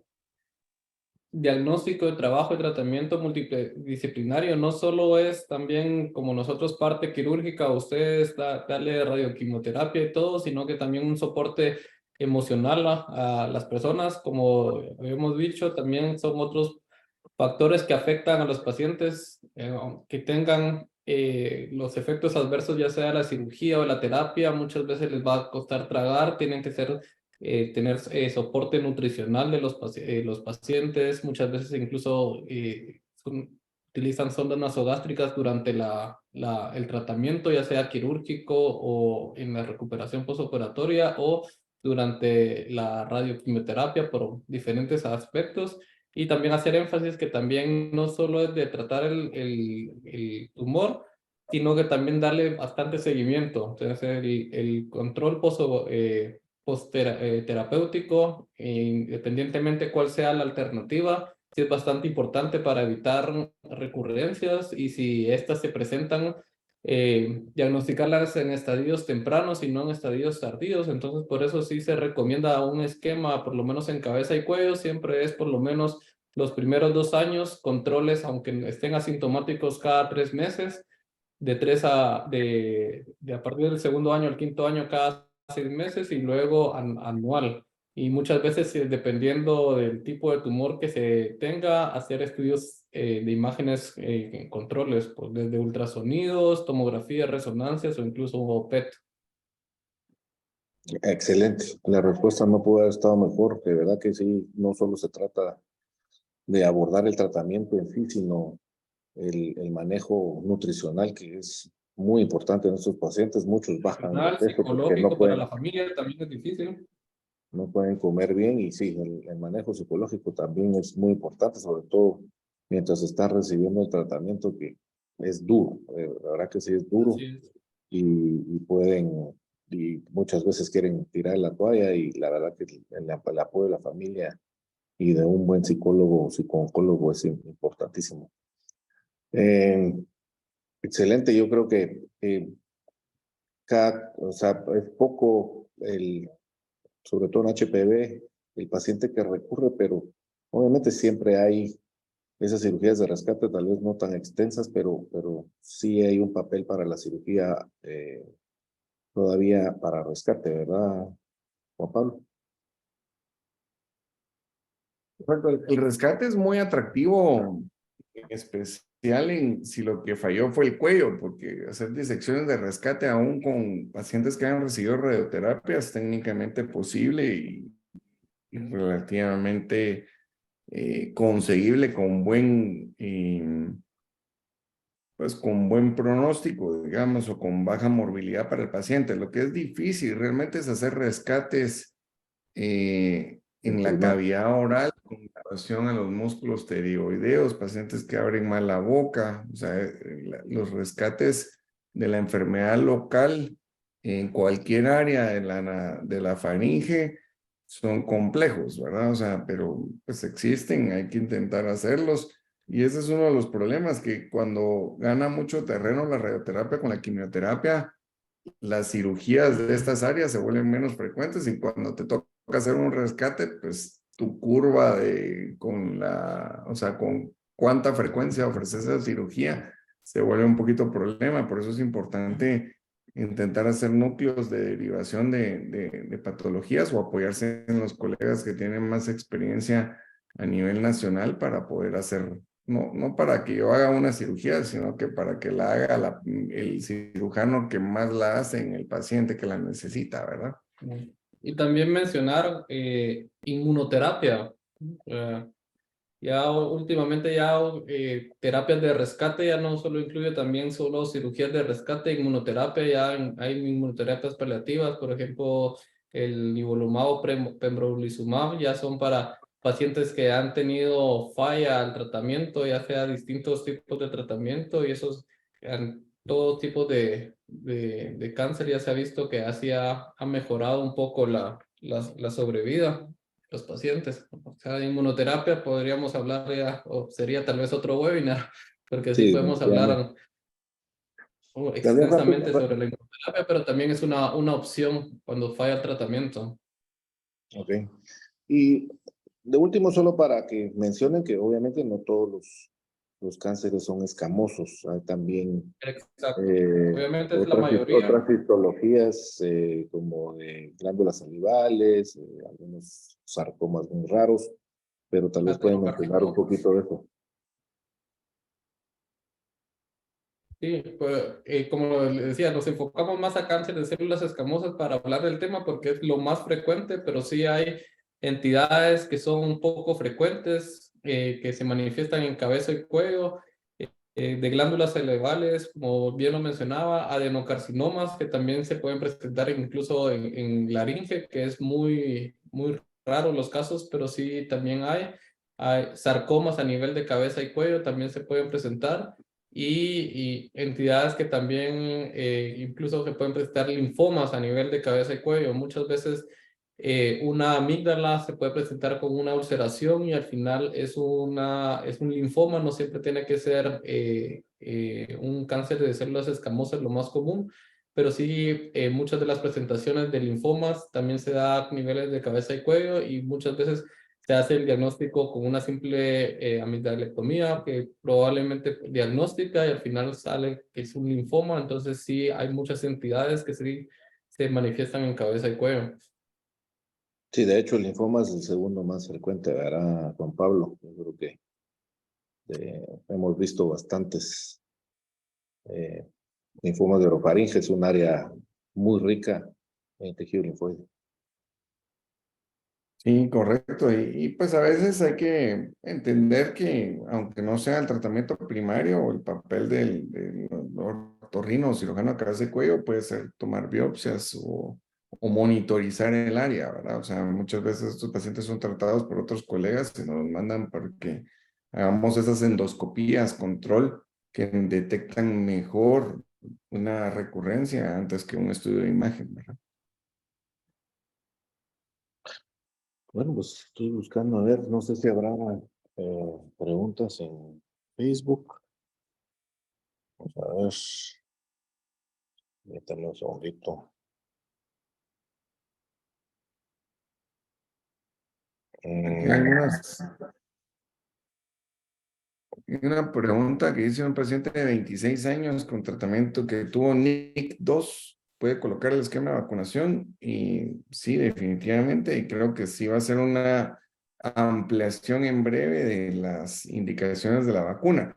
diagnóstico de trabajo y tratamiento multidisciplinario, no solo es también como nosotros parte quirúrgica, ustedes darle radioquimioterapia y todo, sino que también un soporte emocional a las personas, como habíamos dicho, también son otros factores que afectan a los pacientes que tengan los efectos adversos, ya sea la cirugía o la terapia. Muchas veces les va a costar tragar, tienen que tener soporte nutricional de los pacientes. Muchas veces incluso utilizan sondas nasogástricas durante el tratamiento, ya sea quirúrgico o en la recuperación postoperatoria, o durante la radioquimioterapia, por diferentes aspectos. Y también hacer énfasis que también no solo es de tratar el tumor, sino que también darle bastante seguimiento. Entonces, el control terapéutico, independientemente cuál sea la alternativa, sí es bastante importante para evitar recurrencias y si estas se presentan, diagnosticarlas en estadios tempranos y no en estadios tardíos. Entonces, por eso sí se recomienda un esquema, por lo menos en cabeza y cuello, siempre es por lo menos los primeros 2 años, controles, aunque estén asintomáticos cada 3 meses, de a partir del segundo año al quinto año cada 6 meses y luego anual. Y muchas veces, dependiendo del tipo de tumor que se tenga, hacer estudios de imágenes en controles, pues desde ultrasonidos, tomografía, resonancias o incluso PET. Excelente. La respuesta no pudo haber estado mejor. De verdad que sí, no solo se trata de abordar el tratamiento en sí, sino el manejo nutricional, que es muy importante en estos pacientes. Muchos bajan de Emocional, peso porque psicológico para la familia también es difícil. no pueden comer bien y sí, el manejo psicológico también es muy importante, sobre todo mientras están recibiendo el tratamiento que es duro. La verdad que sí es duro Así es. y pueden, y muchas veces quieren tirar la toalla y la verdad que el apoyo de la familia y de un buen psicólogo o psicooncólogo es importantísimo. Excelente, yo creo que o sea, es poco sobre todo en HPV, el paciente que recurre, pero obviamente siempre hay esas cirugías de rescate, tal vez no tan extensas, pero sí hay un papel para la cirugía todavía para rescate, ¿verdad, Juan Pablo? Correcto. El rescate es muy atractivo, en especial en si lo que falló fue el cuello, porque hacer disecciones de rescate aún con pacientes que han recibido radioterapia es técnicamente posible y relativamente conseguible con pues con buen pronóstico, digamos, o con baja morbilidad para el paciente. Lo que es difícil realmente es hacer rescates en la cavidad oral con relación a los músculos pterioideos, pacientes que abren mal la boca, o sea, los rescates de la enfermedad local en cualquier área de la faringe son complejos, ¿verdad? O sea, pero pues existen, hay que intentar hacerlos. Y ese es uno de los problemas, que cuando gana mucho terreno la radioterapia con la quimioterapia, las cirugías de estas áreas se vuelven menos frecuentes y cuando te toca hacer un rescate, pues tu curva o sea, con cuánta frecuencia ofreces esa cirugía se vuelve un poquito problema. Por eso es importante intentar hacer núcleos de derivación de patologías o apoyarse en los colegas que tienen más experiencia a nivel nacional para poder hacer, no para que yo haga una cirugía, sino que para que la haga el cirujano que más la hace en el paciente que la necesita, ¿verdad? Y también mencionar inmunoterapia. Ya últimamente terapias de rescate ya no solo incluye también solo cirugías de rescate, inmunoterapia, hay inmunoterapias paliativas, por ejemplo, el nivolumab o pembrolizumab ya son para pacientes que han tenido falla al tratamiento, ya sea distintos tipos de tratamiento y todo tipo de cáncer ya se ha visto que así ha mejorado un poco la sobrevida los pacientes. O sea, de inmunoterapia podríamos hablar ya, o sería tal vez otro webinar, porque sí Sí, podemos definitivamente. hablar Tal vez extensamente sobre la inmunoterapia, pero también es una opción cuando falla el tratamiento. Ok. Y de último, solo para que mencionen que obviamente no todos los cánceres son escamosos. Hay también Exacto. Obviamente es la otras mayoría. histologías como de glándulas salivales, algunos sarcomas muy raros, pero tal vez pueden mencionar un Adenocarcinomas. poquito de eso. Sí, pues como les decía, nos enfocamos más a cáncer de células escamosas para hablar del tema porque es lo más frecuente, pero sí hay entidades que son un poco frecuentes, que se manifiestan en cabeza y cuello, de glándulas salivales, como bien lo mencionaba, adenocarcinomas que también se pueden presentar incluso en laringe, que es muy raro los casos, pero sí también hay sarcomas a nivel de cabeza y cuello, también se pueden presentar y entidades que también incluso se pueden presentar linfomas a nivel de cabeza y cuello. Muchas veces Una amígdala se puede presentar con una ulceración y al final es un linfoma, no siempre tiene que ser un cáncer de células escamosas, lo más común, pero sí muchas de las presentaciones de linfomas también se da a niveles de cabeza y cuello y muchas veces se hace el diagnóstico con una simple amigdalectomía que probablemente diagnóstica y al final sale que es un linfoma, entonces sí hay muchas entidades que sí se manifiestan en cabeza y cuello. Sí, de hecho el linfoma es el segundo más frecuente, ¿verdad, Juan Pablo? Yo creo que hemos visto bastantes linfomas de orofaringe, es un área muy rica en tejido linfóide. Sí, correcto. Pues a veces hay que entender que aunque no sea el tratamiento primario o el papel del otorrino o cirujano de cabeza y cuello, puede ser tomar biopsias o monitorizar el área, ¿verdad? O sea, muchas veces estos pacientes son tratados por otros colegas y nos mandan para que hagamos esas endoscopías, control, que detectan mejor una recurrencia antes que un estudio de imagen, ¿verdad? Bueno, pues estoy buscando, a ver, no sé si habrá preguntas en Facebook. Vamos a ver, métame un segundito. Aquí hay una pregunta que dice un paciente de 26 años con tratamiento que tuvo NIC2, ¿puede colocar el esquema de vacunación? Y sí, definitivamente, y creo que sí va a ser una ampliación en breve de las indicaciones de la vacuna.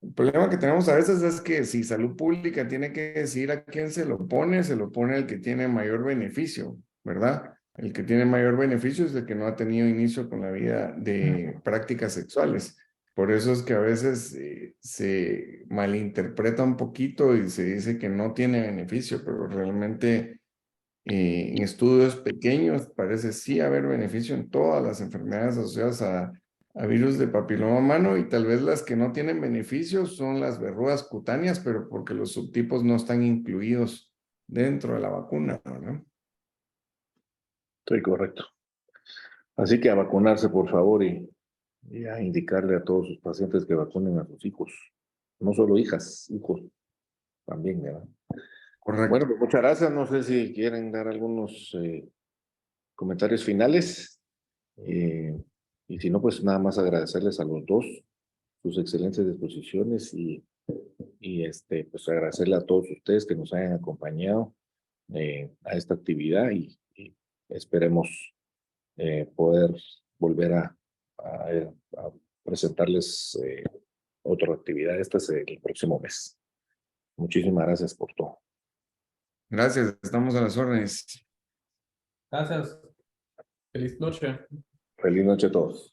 El problema que tenemos a veces es que si salud pública tiene que decidir a quién se lo pone el que tiene mayor beneficio, ¿verdad? El que tiene mayor beneficio es el que no ha tenido inicio con la vida de prácticas sexuales. Por eso es que a veces se malinterpreta un poquito y se dice que no tiene beneficio, pero realmente en estudios pequeños parece sí haber beneficio en todas las enfermedades asociadas a virus de papiloma humano y tal vez las que no tienen beneficio son las verrugas cutáneas, pero porque los subtipos no están incluidos dentro de la vacuna, ¿no? Sí, correcto. Así que a vacunarse, por favor, y a indicarle a todos sus pacientes que vacunen a sus hijos. No solo hijas, hijos también, ¿verdad? Correcto. Bueno, pues muchas gracias. No sé si quieren dar algunos comentarios finales. Y si no, pues nada más agradecerles a los dos sus excelentes disposiciones y pues agradecerle a todos ustedes que nos hayan acompañado a esta actividad y esperemos poder volver a presentarles otra actividad. Esta es el próximo mes. Muchísimas gracias por todo. Gracias, estamos a las órdenes. Gracias. Feliz noche. Feliz noche a todos.